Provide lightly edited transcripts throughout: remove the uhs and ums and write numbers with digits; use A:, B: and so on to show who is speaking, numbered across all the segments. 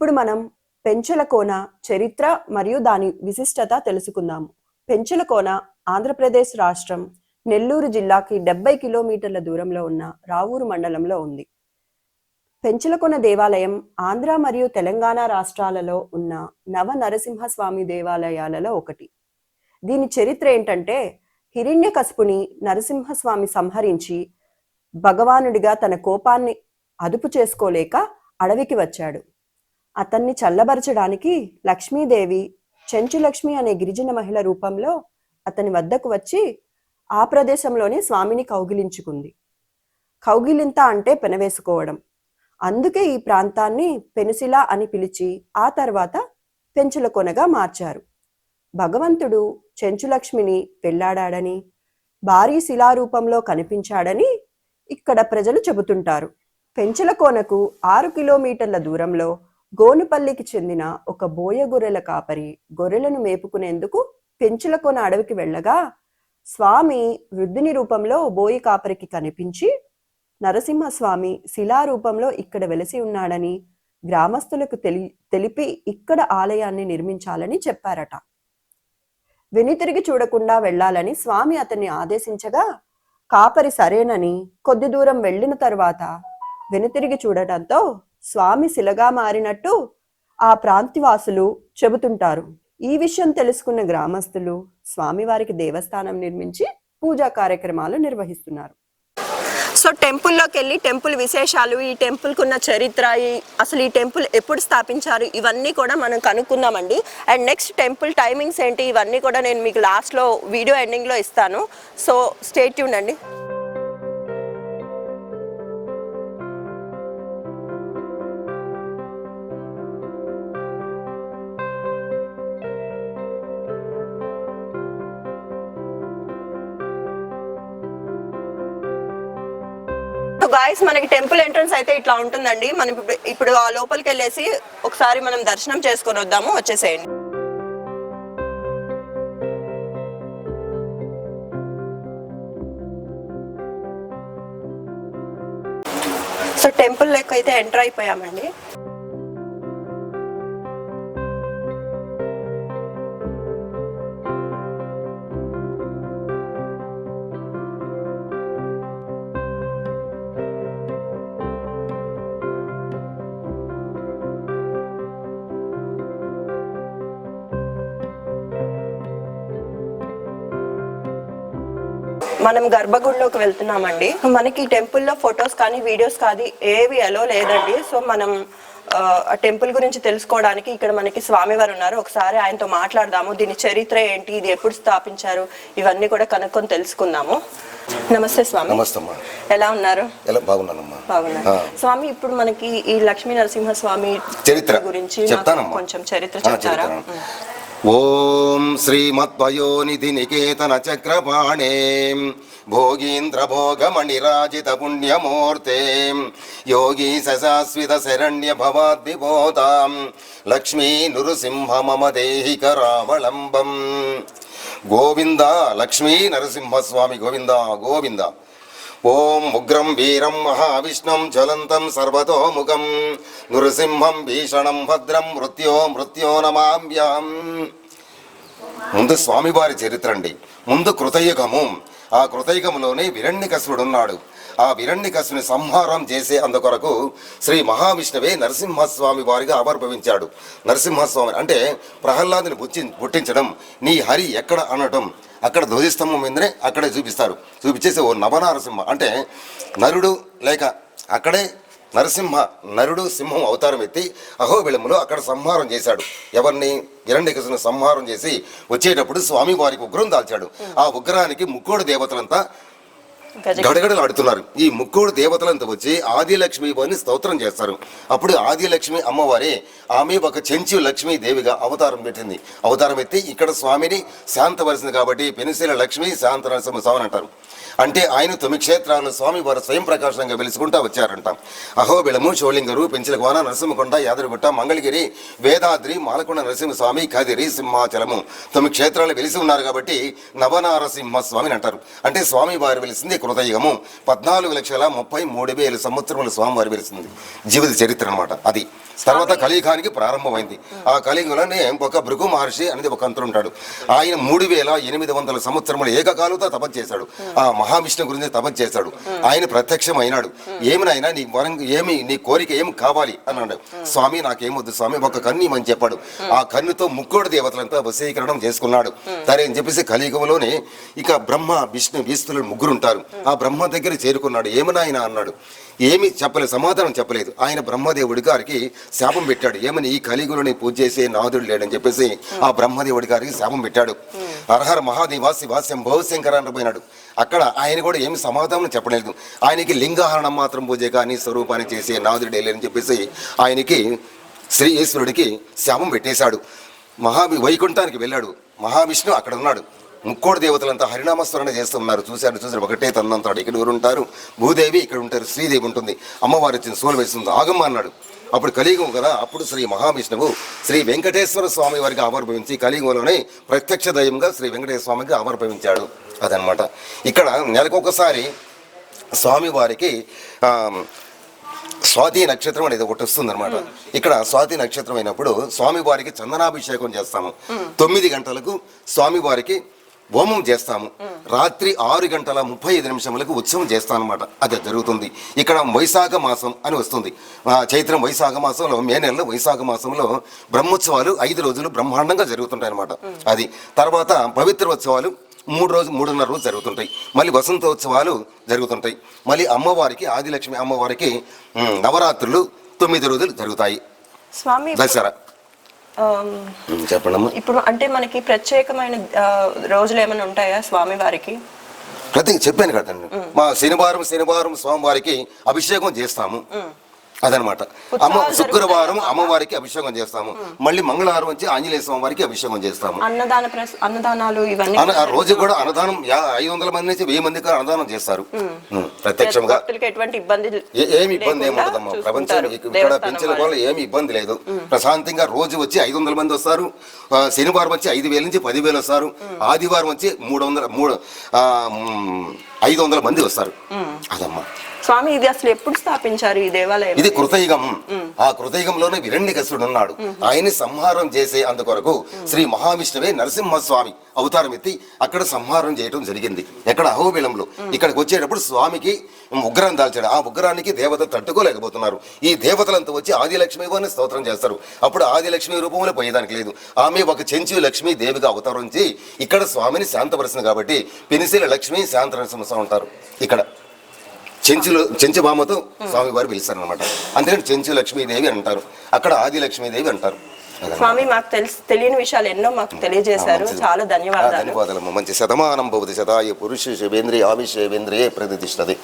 A: ఇప్పుడు మనం పెంచలకోన చరిత్ర మరియు దాని విశిష్టత తెలుసుకుందాము. పెంచలకోన ఆంధ్రప్రదేశ్ రాష్ట్రం నెల్లూరు జిల్లాకి 70 కిలోమీటర్ల దూరంలో ఉన్న రావూరు మండలంలో ఉంది. పెంచలకోన దేవాలయం ఆంధ్ర మరియు తెలంగాణ రాష్ట్రాలలో ఉన్న నవ నరసింహస్వామి దేవాలయాలలో ఒకటి. దీని చరిత్ర ఏంటంటే, హిరణ్యకశిపుని నరసింహస్వామి సంహరించి భగవానుడిగా తన కోపాన్ని అదుపు చేసుకోలేక అడవికి వచ్చాడు. అతన్ని చల్లబరచడానికి లక్ష్మీదేవి చెంచులక్ష్మి అనే గిరిజన మహిళ రూపంలో అతని వద్దకు వచ్చి ఆ ప్రదేశంలోనే స్వామిని కౌగిలించుకుంది. కౌగిలింత అంటే పెనవేసుకోవడం. అందుకే ఈ ప్రాంతాన్ని పెనుసిల అని పిలిచి ఆ తర్వాత పెంచలకోనగా మార్చారు. భగవంతుడు చెంచులక్ష్మిని పెళ్లాడాడని, భారీ శిలారూపంలో కనిపించాడని ఇక్కడ ప్రజలు చెబుతుంటారు. పెంచలకోనకు 6 కిలోమీటర్ల దూరంలో గోనుపల్లికి చెందిన ఒక బోయ గొర్రెల కాపరి గొర్రెలను మేపుకునేందుకు పెంచలకోన అడవికి వెళ్ళగా స్వామి వృద్ధుని రూపంలో బోయి కాపరికి కనిపించి, నరసింహస్వామి శిలారూపంలో ఇక్కడ వెలసి ఉన్నాడని గ్రామస్తులకు తెలిపి ఇక్కడ ఆలయాన్ని నిర్మించాలని చెప్పారట. వెనుతిరిగి చూడకుండా వెళ్లాలని స్వామి అతన్ని ఆదేశించగా కాపరి సరేనని కొద్ది దూరం వెళ్లిన తర్వాత వెనుతిరిగి చూడటంతో స్వామి శిలగా మారినట్టు ఆ ప్రాంతివాసులు చెబుతుంటారు. ఈ విషయం తెలుసుకున్న గ్రామస్తులు స్వామివారికి దేవస్థానం నిర్మించి పూజా కార్యక్రమాలు నిర్వహిస్తున్నారు. సో టెంపుల్లోకి వెళ్ళి టెంపుల్ విశేషాలు, ఈ టెంపుల్కి ఉన్న చరిత్ర, అసలు ఈ టెంపుల్ ఎప్పుడు స్థాపించారు, ఇవన్నీ కూడా మనం కనుక్కుందామండి. అండ్ నెక్స్ట్ టెంపుల్ టైమింగ్స్ ఏంటి, ఇవన్నీ కూడా నేను మీకు లాస్ట్లో వీడియో ఎండింగ్లో ఇస్తాను. సో స్టే ట్యూన్ అండి. గాయస్, మనకి టెంపుల్ ఎంట్రన్స్ అయితే ఇట్లా ఉంటుందండి. మనం ఇప్పుడు ఆ లోపలికి వెళ్ళేసి ఒకసారి మనం దర్శనం చేసుకొని వద్దాము. వచ్చేసేయండి. సో టెంపుల్ లెక్క అయితే ఎంటర్ అయిపోయామండి. మనం గర్భగుడిలోకి వెళ్తున్నామండి. మనకి టెంపుల్లో ఫొటోస్ కానీ వీడియోస్ కానీ ఏవి అలో లేదండి. సో మనం ఆ టెంపుల్ గురించి తెలుసుకోవడానికి ఇక్కడ మనకి స్వామివారు ఉన్నారు. ఒకసారి ఆయనతో మాట్లాడదాము. దీని చరిత్ర ఏంటి, ఇది ఎప్పుడు స్థాపించారు, ఇవన్నీ కూడా కనుక్కొని తెలుసుకుందాము. నమస్తే స్వామి.
B: నమస్తే.
A: ఎలా ఉన్నారు?
B: బాగున్నాను
A: స్వామి. ఇప్పుడు మనకి ఈ లక్ష్మీ నరసింహస్వామి
B: చరిత్ర
A: గురించి కొంచెం చరిత్ర చెప్తారా?
B: ఓం శ్రీమద్వయోనిధి నికేతన చక్రపాణే భోగీంద్ర భోగమణిరాజిత పుణ్యమూర్తే యోగీ సశాశ్విత శరణ్య భవాద్విభూతాం లక్ష్మీ నృసింహ మమ దేహి కరావళంబం. గోవింద లక్ష్మీ నరసింహస్వామి గోవింద గోవింద. ఓం ఉగ్రం వీరం మహావిష్ణుం జ్వలంతం సర్వతోముఖం నృసింహం భీషణం భద్రం మృత్యో నమామ్యాం. ముందు స్వామివారి చరిత్ర అండి. ముందు కృతయుగము. ఆ కృతయుగంలోనే హిరణ్యకశిపుడు ఉన్నాడు. ఆ హిరణ్యకశిపుని సంహారం చేసే అందుకొరకు శ్రీ మహావిష్ణువే నరసింహస్వామి వారిగా ఆవిర్భవించాడు. నరసింహస్వామి అంటే ప్రహ్లాదుని పుట్టించడం, నీ హరి ఎక్కడ అనటం. అక్కడ ధ్వజస్తంభం మీదనే అక్కడే చూపించేసి ఓ నవనారసింహ అంటే నరుడు, లేక అక్కడే నరుడు సింహం అవతారం ఎత్తి అహోబిళములో అక్కడ సంహారం చేశాడు. ఎవరిని? హిరణ్యకశిపుని సంహారం చేసి వచ్చేటప్పుడు స్వామి వారికి ఉగ్రం దాల్చాడు. ఆ ఉగ్రానికి ముక్కోడు దేవతలంతా గడగడలు ఆడుతున్నారు. ఈ ముక్కోడు దేవతలంతా వచ్చి ఆదిలక్ష్మి వారిని స్తోత్రం చేస్తారు. అప్పుడు ఆదిలక్ష్మి అమ్మవారే ఆమె ఒక చెంచు లక్ష్మీ దేవిగా అవతారం పెట్టింది. అవతారం ఎత్తి ఇక్కడ స్వామిని శాంతవలసింది కాబట్టి పెనుశీల లక్ష్మి శాంత నరసింహ స్వామి అంటారు. అంటే ఆయన 9 క్షేత్రాలను స్వామి వారు స్వయం ప్రకాశంగా వెలుసుకుంటా వచ్చారంట. అహోబిళము, షోలింగరు, పెంచలకోన, నరసింహకొండ, యాదగిరిగుట్ట, మంగళగిరి, వేదాద్రి, మాలకొండ నరసింహస్వామి, కదిరి, సింహాచలము 9 క్షేత్రాలు వెలిసి ఉన్నారు కాబట్టి నవనారసింహస్వామిని అంటారు. అంటే స్వామి వారు వెలిసింది కృతయుగము. 14,33,000 సంవత్సరములు స్వామి వారు వెలిసింది జీవిత చరిత్ర అనమాట. అది తర్వాత కలియుగానికి ప్రారంభమైంది. ఆ కలియుగంలోనే ఒక భృగు మహర్షి అనేది ఒక అంతరు ఉంటాడు. ఆయన 3800 సంవత్సరములు ఏకకాలంతో తపస్సు చేశాడు. ఆ మహావిష్ణు గురించి తపస్సు చేశాడు. ఆయన ప్రత్యక్షం అయినాడు. ఏమినైనా నీ వరం ఏమి, నీ కోరిక ఏమి కావాలి అన్నాడు. స్వామి నాకేమొద్దు స్వామి, ఒక కన్ను ఇమ్మని చెప్పాడు. ఆ కన్నుతో ముక్కోటి దేవతలంతా వశీకరణం చేసుకున్నాడు. సరే అని చెప్పేసి కలియుగంలోనే ఇక బ్రహ్మ విష్ణు ఈశ్వరులు ముగ్గురు ఉంటారు. ఆ బ్రహ్మ దగ్గర చేరుకున్నాడు. ఏమనాయన అన్నాడు. ఏమి చెప్పలేదు, సమాధానం చెప్పలేదు. ఆయన బ్రహ్మదేవుడి గారికి శాపం పెట్టాడు. ఏమని, ఈ కలియుగంలోని పూజ చేసే నాదుడు లేడని చెప్పేసి ఆ బ్రహ్మదేవుడి గారికి శాపం పెట్టాడు. హరహర మహాదేవ శివ శంభో శంకర పోయినాడు. అక్కడ ఆయన కూడా ఏమి సమాధానం చెప్పలేదు. ఆయనకి లింగాహరణం మాత్రం పూజ కానీ స్వరూపాన్ని చేసే నాదుడే లేదని చెప్పేసి ఆయనకి శ్రీ ఈశ్వరుడికి శాపం పెట్టేశాడు. వైకుంఠానికి వెళ్ళాడు. మహావిష్ణు అక్కడ ఉన్నాడు. ముక్కోటి దేవతలంతా హరినామస్మరణ చేస్తున్నారు. చూశారు ఒకటే తన్నంతాడు. ఇక్కడ ఎవరు ఉంటారు? భూదేవి ఇక్కడ ఉంటారు, శ్రీదేవి ఉంటుంది. అమ్మవారి వచ్చిన సోలు వేస్తుంది, ఆగమ్మ అన్నాడు. అప్పుడు కలియుగం కదా. అప్పుడు శ్రీ మహావిష్ణువు శ్రీ వెంకటేశ్వర స్వామి వారికి ఆవిర్భవించి కలియుగంలోనే ప్రత్యక్ష దైవంగా శ్రీ వెంకటేశ్వర స్వామికి ఆవిర్భవించాడు. అదనమాట. ఇక్కడ నెలకొకసారి స్వామివారికి స్వాతి నక్షత్రం అనేది ఒకటి వస్తుంది అనమాట. ఇక్కడ స్వాతి నక్షత్రం అయినప్పుడు స్వామివారికి చందనాభిషేకం చేస్తాము. 9 గంటలకు స్వామివారికి హోమం చేస్తాము. రాత్రి 6:35 ఉత్సవం చేస్తాం అనమాట. అది జరుగుతుంది. ఇక్కడ వైశాఖ మాసం అని వస్తుంది. చైత్రం వైశాఖ మాసంలో, మే నెలలో వైశాఖ మాసంలో బ్రహ్మోత్సవాలు 5 రోజులు బ్రహ్మాండంగా జరుగుతుంటాయి అనమాట. అది తర్వాత పవిత్రోత్సవాలు 3.5 రోజు జరుగుతుంటాయి. మళ్ళీ వసంతోత్సవాలు జరుగుతుంటాయి. మళ్ళీ అమ్మవారికి, ఆదిలక్ష్మి అమ్మవారికి నవరాత్రులు 9 రోజులు జరుగుతాయి.
C: స్వామి
B: దసరా చెప్పండి.
C: ఇప్పుడు అంటే మనకి ప్రత్యేకమైన రోజులు ఏమైనా ఉంటాయా స్వామి వారికి?
B: ప్రతి చెప్పాను కదండి, మా శనివారం స్వామివారికి అభిషేకం చేస్తాము. అదనమాట. శుక్రవారం అమ్మవారికి అభిషేకం చేస్తాము. మళ్ళీ మంగళవారం వచ్చి ఆంజనేయ స్వామి వారికి అభిషేకం చేస్తాము.
C: అన్నదానాలు ఇవన్నీ
B: ఆ రోజు కూడా అన్నదానం 500 మంది నుంచి 1000 మందికి అన్నదానం చేస్తారు ప్రత్యక్షంగా. ఏమి ఇబ్బంది ఏముండదమ్మా. ప్రపంచం ఇక్కడ పెంచిన వల్ల ఏమి ఇబ్బంది లేదు. ప్రశాంతంగా రోజు వచ్చి 500 మంది వస్తారు. శనివారం వచ్చి 5,000 నుంచి 10,000 వస్తారు. ఆదివారం వచ్చి 500 మంది వస్తారు. అదమ్మా.
C: స్వామి ఇది అసలు ఎప్పుడు స్థాపించారు ఈ దేవాలయం?
B: ఇది కృతయుగం. ఆ కృతయుగంలోనే హిరణ్యకశిపుడు ఉన్నాడు. ఆయన్ని సంహారం చేసే అందుకొరకు శ్రీ మహావిష్ణువే నరసింహస్వామి అవతారం ఎత్తి అక్కడ సంహారం చేయడం జరిగింది. ఎక్కడ? అహోబిలంలో. ఇక్కడికి వచ్చేటప్పుడు స్వామికి ఉగ్రం దాల్చాడు. ఆ ఉగ్రానికి దేవత తట్టుకోలేకపోతున్నారు. ఈ దేవతలంతా వచ్చి ఆదిలక్ష్మి వారిని స్తోత్రం చేస్తారు. అప్పుడు ఆదిలక్ష్మి రూపంలో పోయేదానికి లేదు. ఆమె ఒక చెంచు లక్ష్మి దేవిగా అవతరించి ఇక్కడ స్వామిని శాంతపరుస్తుంది. కాబట్టి పినిశీల లక్ష్మి శాంత నరసింహ ఉంటారు. ఇక్కడ చెంచు భామతో స్వామి వారు పిలుస్తారు అనమాట. అందుకని చెంచు లక్ష్మీదేవి అంటారు, అక్కడ ఆది లక్ష్మీదేవి అంటారు.
C: స్వామి మాకు తెలియని విషయాలు ఎన్నో మాకు తెలియజేశారు. చాలా
B: ధన్యవాదాలు. మంచి శతమానం భవతి శతాయ పురుష శివేంద్రియ ఆవిషేంద్రియే ప్రతిష్టది.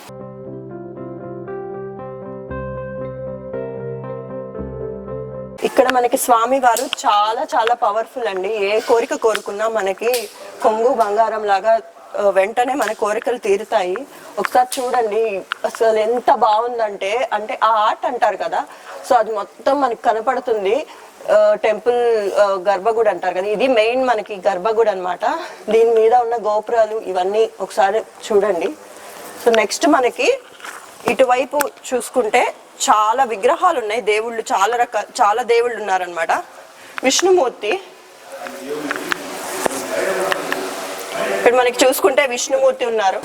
C: ఇక్కడ మనకి స్వామి వారు చాలా చాలా పవర్ఫుల్ అండి. ఏ కోరిక కోరుకున్నా మనకి కొంగు బంగారం లాగా వెంటనే మన కోరికలు తీరుతాయి. ఒకసారి చూడండి అసలు ఎంత బాగుందంటే, అంటే ఆ ఆర్ట్ అంటారు కదా, సో అది మొత్తం మనకి కనపడుతుంది. టెంపుల్ గర్భగుడి అంటారు కదా, ఇది మెయిన్ మనకి గర్భగుడి అన్నమాట. దీని మీద ఉన్న గోపురాలు ఇవన్నీ ఒకసారి చూడండి. సో నెక్స్ట్ మనకి ఇటువైపు చూసుకుంటే చాలా విగ్రహాలు ఉన్నాయి. దేవుళ్ళు చాలా దేవుళ్ళు ఉన్నారనమాట. విష్ణుమూర్తి ఇక్కడ మనకి చూసుకుంటే విష్ణుమూర్తి ఉన్నారు.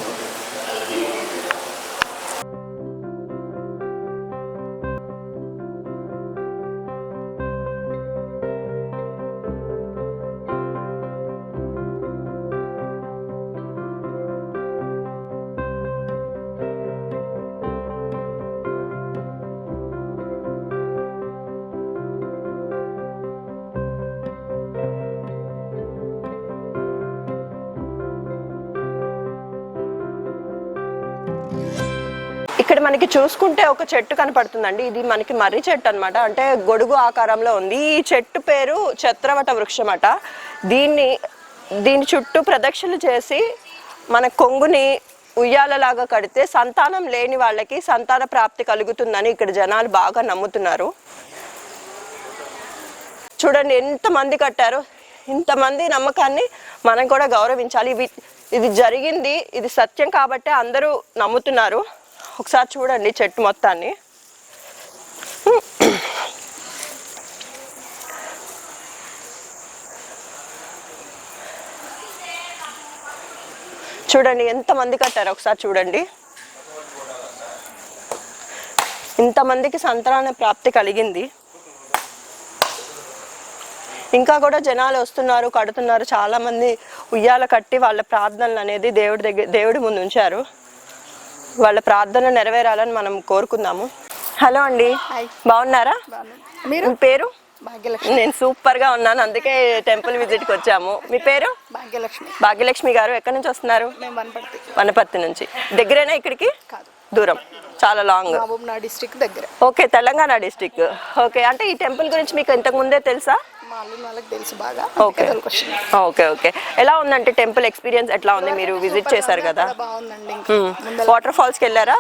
C: ఇక్కడ మనకి చూసుకుంటే ఒక చెట్టు కనపడుతుందండి. ఇది మనకి మర్రి చెట్టు అన్నమాట. అంటే గొడుగు ఆకారంలో ఉంది. ఈ చెట్టు పేరు ఛత్రవట వృక్షం అట. దీని చుట్టూ ప్రదక్షిణలు చేసి మన కొంగుని ఉయ్యాలలాగా కడితే సంతానం లేని వాళ్ళకి సంతాన ప్రాప్తి కలుగుతుందని ఇక్కడ జనాలు బాగా నమ్ముతున్నారు. చూడండి ఎంతమంది కట్టారు. ఇంతమంది నమ్మకాన్ని మనం కూడా గౌరవించాలి. ఇది జరిగింది, ఇది సత్యం కాబట్టి అందరూ నమ్ముతున్నారు. ఒకసారి చూడండి చెట్టు మొత్తాన్ని. చూడండి ఎంతమంది కట్టారు ఒకసారి చూడండి. ఇంతమందికి సంతాన ప్రాప్తి కలిగింది. ఇంకా కూడా జనాలు వస్తున్నారు, కడుతున్నారు. చాలా మంది ఉయ్యాల కట్టి వాళ్ళ ప్రార్థనలు అనేది దేవుడి ముందు ఉంచారు. వాళ్ళ ప్రార్థన నెరవేరాలని మనం కోరుకుందాము. హలో అండి, బాగున్నారా?
D: మీరు?
C: మీ పేరు?
D: భాగ్యలక్ష్మి.
C: నేను సూపర్ గా ఉన్నాను, అందుకే టెంపుల్ విజిట్ కి వచ్చాము. మీ పేరు?
D: భాగ్యలక్ష్మి.
C: భాగ్యలక్ష్మి గారు ఎక్కడి నుంచి వస్తున్నారు?
D: మేము వనపర్తి.
C: వనపర్తి నుంచి. దగ్గరేనా ఇక్కడికి?
D: కాదు,
C: దూరం, చాలా లాంగ్.
D: మహబూబ్నగర్ డిస్ట్రిక్ట్ దగ్గర.
C: Okay, Telangana district. ఓకే, అంటే ఈ టెంపుల్ గురించి మీకు ఇంతకు ముందే తెలుసా?
D: మా అల్లుని వాళ్ళకి తెలుసు బాగా.
C: Okay okay okay. ఎలా ఉందంటే టెంపుల్ ఎక్స్పీరియన్స్ ఎట్లా ఉంది? మీరు విజిట్ చేశారు కదా.
D: బాగుందండి.
C: వాటర్ ఫాల్స్ కి వెళ్ళారా?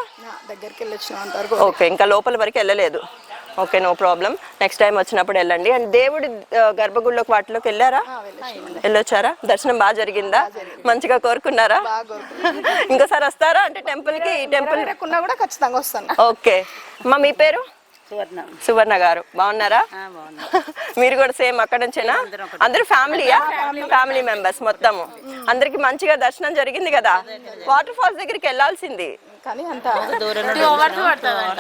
D: దగ్గరికి వెళ్ళొచ్చిన అంతవరకు.
C: ఓకే, ఇంకా లోపల వరకు వెళ్ళలేదు. Okay, no problem. Next time వచ్చినప్పుడు వెళ్ళండి. అండ్ దేవుడి గర్భగుడిలోకి వాటిలోకి వెళ్ళారా? వెళ్ళొచ్చారా? దర్శనం బాగా జరిగిందా? మంచిగా కోరుకున్నారా? ఇంకోసారి వస్తారా అంటే టెంపుల్ కి? ఈ టెంపుల్
D: కూడా ఖచ్చితంగా వస్తాను.
C: ఓకే అమ్మా, మీ పేరు? సువర్ణ గారు. బాగున్నారా? మీరు కూడా సేమ్ అక్కడ నుంచేనా? అందరూ ఫ్యామిలీయా? ఫ్యామిలీ మెంబర్స్ మొత్తము. అందరికి మంచిగా దర్శనం జరిగింది కదా. వాటర్ ఫాల్స్ దగ్గరికి వెళ్ళాల్సింది
D: కానీ అంత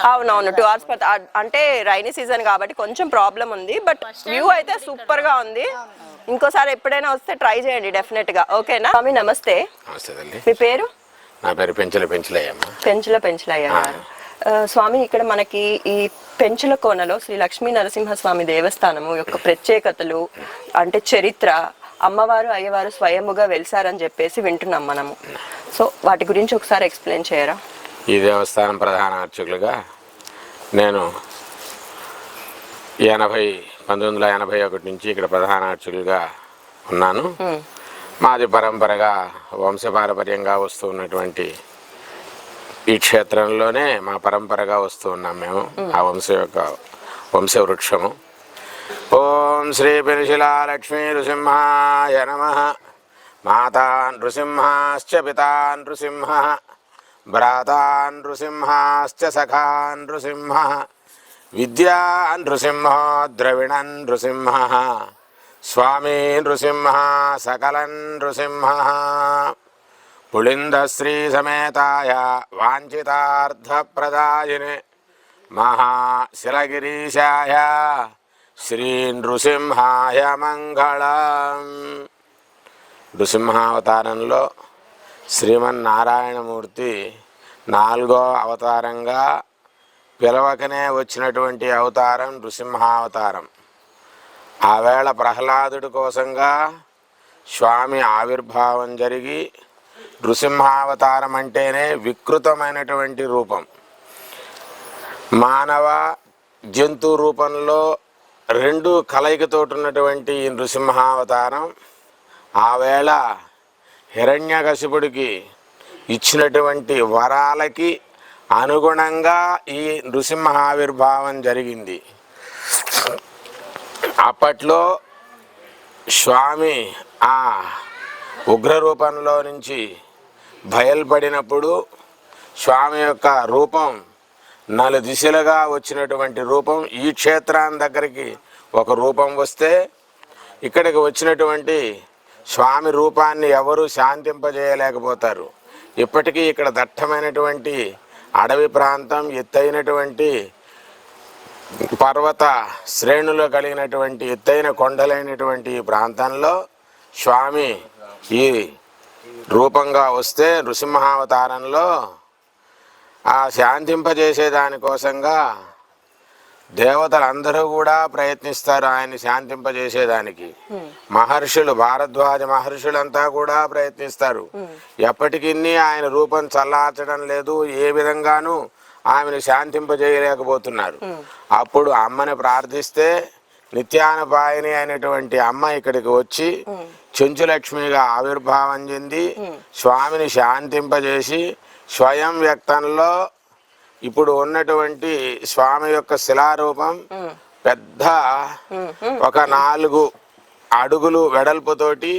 C: అవునవును, 2 hours పడుతుంది. అంటే రైనీ సీజన్ కాబట్టి కొంచెం ప్రాబ్లం ఉంది. బట్ వ్యూ అయితే సూపర్ గా ఉంది. ఇంకోసారి ఎప్పుడైనా వస్తే ట్రై చేయండి డెఫినెట్ గా. ఓకేనా? స్వామి నమస్తే. మీ పేరు?
E: నా పేరు పెంచలయ్య.
C: పెంచలయ్య గారు. స్వామి, ఇక్కడ మనకి ఈ పెంచుల కోనలో శ్రీ లక్ష్మీ నరసింహస్వామి దేవస్థానము యొక్క ప్రత్యేకతలు అంటే చరిత్ర, అమ్మవారు అయ్యవారు స్వయముగా వెలిసారని చెప్పేసి వింటున్నాం మనము. సో వాటి గురించి ఒకసారి ఎక్స్ప్లెయిన్ చేయరా?
E: ఈ దేవస్థానం ప్రధాన అర్చకులుగా నేను 1981 నుంచి ఇక్కడ ప్రధాన అర్చకులుగా ఉన్నాను. మాది పరంపరగా వంశపారపర్యంగా వస్తూ ఉన్నటువంటి ఈ క్షేత్రంలోనే మా పరంపరగా వస్తూ ఉన్నాం మేము. ఆ వంశవృక్షము. ఓం శ్రీ పెనుశిలా లక్ష్మీ నృసింహాయ నమః. మాతా నృసింహాశ్చ పితా నృసింహః భ్రాతా నృసింహాశ్చ సఖా నృసింహః విద్యా నృసింహో ద్రవిణన్ నృసింహః స్వామి నృసింహ సకలన్ నృసింహః పుళిందశ్రీ సమేతాయ వాంఛితార్థప్రదాయినే మహాశిలగిరీశాయ శ్రీ నృసింహాయ మంగళం. నృసింహావతారంలో శ్రీమన్నారాయణమూర్తి 4వ అవతారంగా పిలవకనే వచ్చినటువంటి అవతారం నృసింహావతారం. ఆవేళ ప్రహ్లాదుడి కోసంగా స్వామి ఆవిర్భావం జరిగి, నృసింహావతారం అంటేనే వికృతమైనటువంటి రూపం. మానవ జంతు రూపంలో 2 కలయికతోటి ఉన్నటువంటి ఈ నృసింహావతారం ఆవేళ హిరణ్యకశిపుడికి ఇచ్చినటువంటి వరాలకి అనుగుణంగా ఈ నృసింహావిర్భావం జరిగింది. అప్పట్లో స్వామి ఆ ఉగ్ర రూపంలో నుంచి బయల్పడినప్పుడు స్వామి యొక్క రూపం 4 దిశలుగా వచ్చినటువంటి రూపం. ఈ క్షేత్రాన్ని దగ్గరికి ఒక రూపం వస్తే ఇక్కడికి వచ్చినటువంటి స్వామి రూపాన్ని ఎవరు శాంతింపజేయలేకపోతారు. ఇప్పటికీ ఇక్కడ దట్టమైనటువంటి అడవి ప్రాంతం, ఎత్తైనటువంటి పర్వత శ్రేణులు కలిగినటువంటి ఎత్తైన కొండలైనటువంటి ఈ ప్రాంతంలో స్వామి ఈ రూపంగా వస్తే నృసింహావతారంలో ఆ శాంతింపజేసేదానికోసంగా దేవతలందరూ కూడా ప్రయత్నిస్తారు ఆయన్ని శాంతింపజేసేదానికి. మహర్షులు, భారద్వాజ మహర్షులంతా కూడా ప్రయత్నిస్తారు. ఎప్పటికీ ఆయన రూపం చల్లార్చడం లేదు, ఏ విధంగానూ ఆమెను శాంతింపజేయలేకపోతున్నారు. అప్పుడు అమ్మని ప్రార్థిస్తే నిత్యానపాయని అయినటువంటి అమ్మ ఇక్కడికి వచ్చి చెంచులక్ష్మిగా ఆవిర్భావం చెంది స్వామిని శాంతింపజేసి స్వయం వ్యక్తంలో ఇప్పుడు ఉన్నటువంటి స్వామి యొక్క శిలారూపం పెద్ద ఒక 4 అడుగులు వెడల్పుతోటి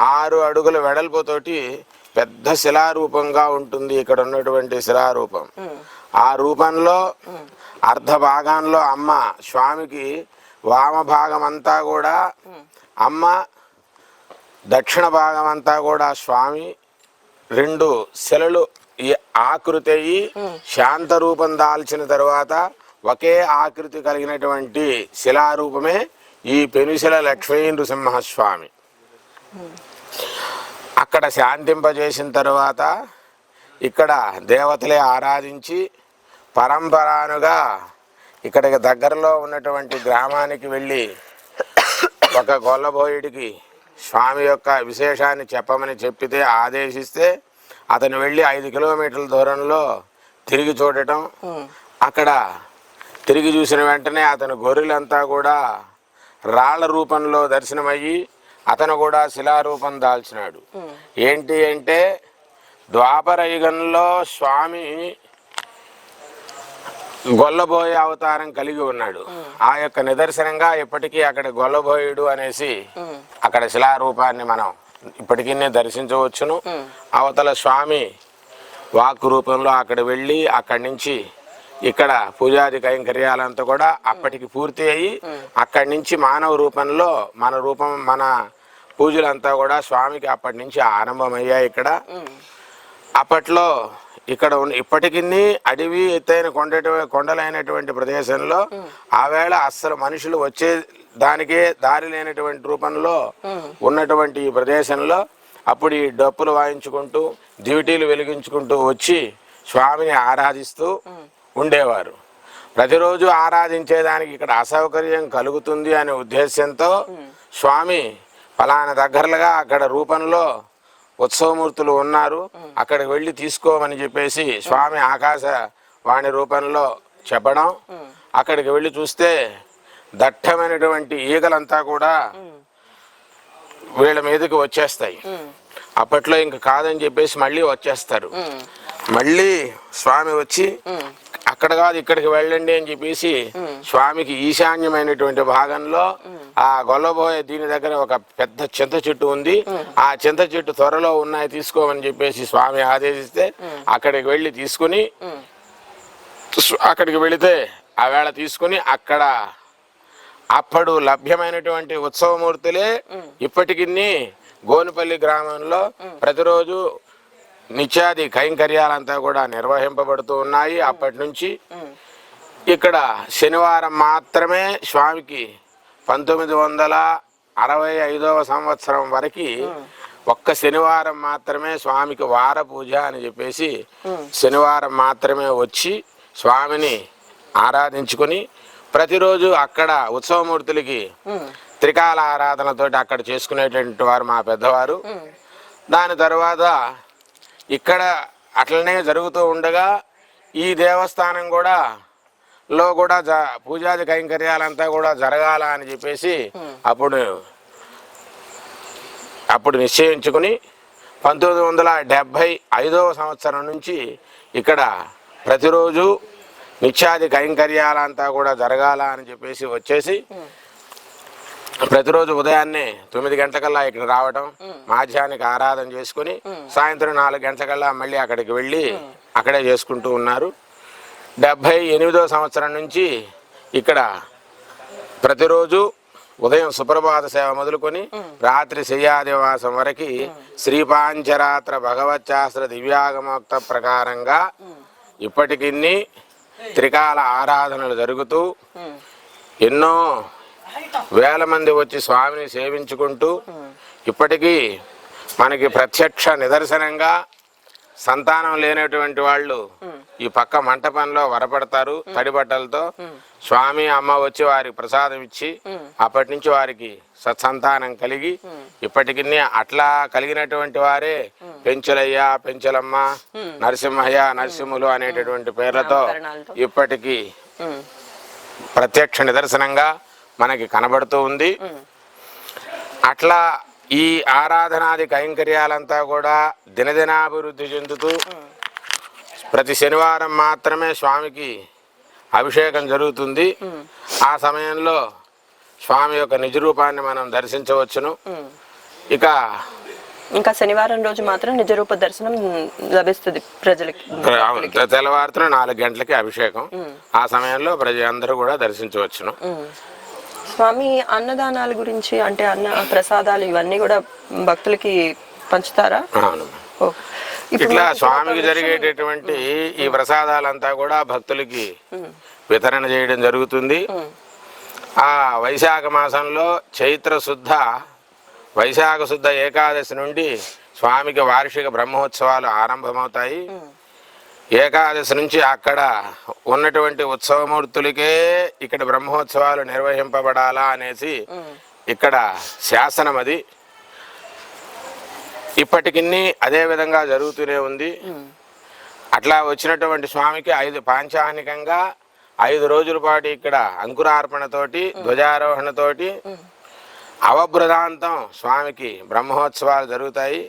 E: 6 అడుగుల వెడల్పుతోటి పెద్ద శిలారూపంగా ఉంటుంది ఇక్కడ ఉన్నటువంటి శిలారూపం. ఆ రూపంలో అర్ధ భాగంలో అమ్మ, స్వామికి వామ భాగం అంతా కూడా అమ్మ, దక్షిణ భాగం అంతా కూడా స్వామి, రెండు శిలలు ఈ ఆకృతి అయ్యి శాంత రూపం దాల్చిన తర్వాత ఒకే ఆకృతి కలిగినటువంటి శిలారూపమే ఈ పెనుశిల లక్ష్మీ నృసింహస్వామి. అక్కడ శాంతింపజేసిన తర్వాత ఇక్కడ దేవతలే ఆరాధించి పరంపరానుగా ఇక్కడికి దగ్గరలో ఉన్నటువంటి గ్రామానికి వెళ్ళి ఒక గొల్లబోయుడికి స్వామి యొక్క విశేషాన్ని చెప్పమని చెప్పితే ఆదేశిస్తే అతను వెళ్ళి 5 కిలోమీటర్ల దూరంలో తిరిగి చూడటం, అక్కడ తిరిగి చూసిన వెంటనే అతను గొర్రెలంతా కూడా రాళ్ల రూపంలో దర్శనమయ్యి అతను కూడా శిలారూపం దాల్చినాడు. ఏంటి అంటే ద్వాపర యుగంలో స్వామి గొల్లబోయే అవతారం కలిగి ఉన్నాడు. ఆ యొక్క నిదర్శనంగా ఇప్పటికీ అక్కడ గొల్లబోయుడు అనేసి అక్కడ శిలారూపాన్ని మనం ఇప్పటికీ దర్శించవచ్చును. అవతల స్వామి వాక్ రూపంలో అక్కడ వెళ్ళి అక్కడి నుంచి ఇక్కడ పూజాది కైంకర్యాలంతా కూడా అప్పటికి పూర్తి అయ్యి అక్కడి నుంచి మానవ రూపంలో మన పూజలంతా కూడా స్వామికి అప్పటి నుంచి ఆరంభమయ్యాయి. ఇక్కడ అప్పట్లో ఇక్కడ ఇప్పటికీ అడవి ఎత్తైన కొండలైనటువంటి ప్రదేశంలో ఆవేళ అస్సలు మనుషులు వచ్చే దానికే దారి లేనటువంటి రూపంలో ఉన్నటువంటి ఈ ప్రదేశంలో అప్పుడు ఈ డప్పులు వాయించుకుంటూ దివిటీలు వెలిగించుకుంటూ వచ్చి స్వామిని ఆరాధిస్తూ ఉండేవారు. ప్రతిరోజు ఆరాధించేదానికి ఇక్కడ అసౌకర్యం కలుగుతుంది అనే ఉద్దేశంతో స్వామి ఫలానా దగ్గరలుగా అక్కడ రూపంలో ఉత్సవమూర్తులు ఉన్నారు, అక్కడికి వెళ్ళి తీసుకోమని చెప్పేసి స్వామి ఆకాశవాణి రూపంలో చెప్పడం. అక్కడికి వెళ్ళి చూస్తే దట్టమైనటువంటి ఈగలంతా కూడా వీళ్ళ మీదకి వచ్చేస్తాయి. అప్పట్లో ఇంక కాదని చెప్పేసి మళ్ళీ వచ్చేస్తారు. మళ్ళీ స్వామి వచ్చి అక్కడ కాదు ఇక్కడికి వెళ్ళండి అని చెప్పేసి స్వామికి ఈశాన్యమైనటువంటి భాగంలో ఆ గొల్లబోయే దీని దగ్గర ఒక పెద్ద చింత చెట్టు ఉంది, ఆ చింత చెట్టు త్వరలో ఉన్నాయి తీసుకోమని చెప్పేసి స్వామి ఆదేశిస్తే అక్కడికి వెళ్ళి తీసుకుని అక్కడికి వెళితే ఆ వేళ తీసుకుని అక్కడ అప్పుడు లభ్యమైనటువంటి ఉత్సవమూర్తులే ఇప్పటికి గోనుపల్లి గ్రామంలో ప్రతిరోజు నిత్యాది కైంకర్యాలంతా కూడా నిర్వహింపబడుతూ ఉన్నాయి. అప్పటి నుంచి ఇక్కడ శనివారం మాత్రమే స్వామికి 1965వ సంవత్సరం వరకు ఒక్క శనివారం మాత్రమే స్వామికి వార పూజ అని చెప్పేసి శనివారం మాత్రమే వచ్చి స్వామిని ఆరాధించుకుని ప్రతిరోజు అక్కడ ఉత్సవమూర్తులకి త్రికాల ఆరాధనతోటి అక్కడ చేసుకునేటువంటి వారు మా పెద్దవారు. దాని తర్వాత ఇక్కడ అట్లనే జరుగుతూ ఉండగా ఈ దేవస్థానం కూడా పూజాది కైంకర్యాలంతా కూడా జరగాల అని చెప్పేసి అప్పుడు నిశ్చయించుకుని 1975వ సంవత్సరం నుంచి ఇక్కడ ప్రతిరోజు నిత్యాది కైంకర్యాలంతా కూడా జరగాల అని చెప్పేసి వచ్చేసి ప్రతిరోజు ఉదయాన్నే 9 గంటలకల్లా ఇక్కడ రావటం, మాధ్యానికి ఆరాధన చేసుకుని సాయంత్రం 4 గంటలకల్లా మళ్ళీ అక్కడికి వెళ్ళి అక్కడే చేసుకుంటూ ఉన్నారు. 78వ సంవత్సరం నుంచి ఇక్కడ ప్రతిరోజు ఉదయం సుప్రభాత సేవ మొదలుకొని రాత్రి శయ్యాదివాసం వరకు శ్రీపాంచరాత్ర భగవచ్శాస్త్ర దివ్యాగమోక్త ప్రకారంగా ఇప్పటికి త్రికాల ఆరాధనలు జరుగుతూ ఎన్నో వేల మంది వచ్చి స్వామిని సేవించుకుంటూ ఇప్పటికీ మనకి ప్రత్యక్ష నిదర్శనంగా సంతానం లేనటువంటి వాళ్ళు ఈ పక్క మంటపంలో వరపడతారు తడి బట్టలతో. స్వామి అమ్మ వచ్చి వారికి ప్రసాదం ఇచ్చి అప్పటి నుంచి వారికి సత్సంతానం కలిగి ఇప్పటికి అట్లా కలిగినటువంటి వారే పెంచులయ్య, పెంచులమ్మ, నరసింహయ్య, నరసింహులు అనేటటువంటి పేర్లతో ఇప్పటికీ ప్రత్యక్ష నిదర్శనంగా మనకి కనబడుతూ ఉంది. అట్లా ఈ ఆరాధనాది కైంకర్యాలంతా కూడా దినదినాభివృద్ధి చెందుతూ ప్రతి శనివారం మాత్రమే స్వామికి అభిషేకం జరుగుతుంది. ఆ సమయంలో స్వామి యొక్క నిజ రూపాన్ని మనం దర్శించవచ్చును.
C: ఇంకా శనివారం రోజు మాత్రం నిజరూప దర్శనం లభిస్తుంది ప్రజలకి.
E: తెల్లవారుతున్న 4 గంటలకి అభిషేకం. ఆ సమయంలో ప్రజలందరూ కూడా దర్శించవచ్చును.
C: స్వామి అన్నదానాల గురించి అంటే అన్న ప్రసాదాలు ఇవన్నీ కూడా భక్తులకి పంచుతారా?
E: ఇట్లా స్వామికి జరిగేటటువంటి ఈ ప్రసాదాలంతా కూడా భక్తులకి వితరణ చేయడం జరుగుతుంది. ఆ వైశాఖ మాసంలో వైశాఖ శుద్ధ ఏకాదశి నుండి స్వామికి వార్షిక బ్రహ్మోత్సవాలు ఆరంభమవుతాయి. ఏకాదశి నుంచి అక్కడ ఉన్నటువంటి ఉత్సవమూర్తులకే ఇక్కడ బ్రహ్మోత్సవాలు నిర్వహింపబడాలా అనేసి ఇక్కడ శాసనం. అది ఇప్పటికి అదే విధంగా జరుగుతూనే ఉంది. అట్లా వచ్చినటువంటి స్వామికి పాంచానికంగా 5 రోజుల పాటు ఇక్కడ అంకురార్పణతోటి ధ్వజారోహణతోటి అవబృదాంతం స్వామికి బ్రహ్మోత్సవాలు జరుగుతాయి.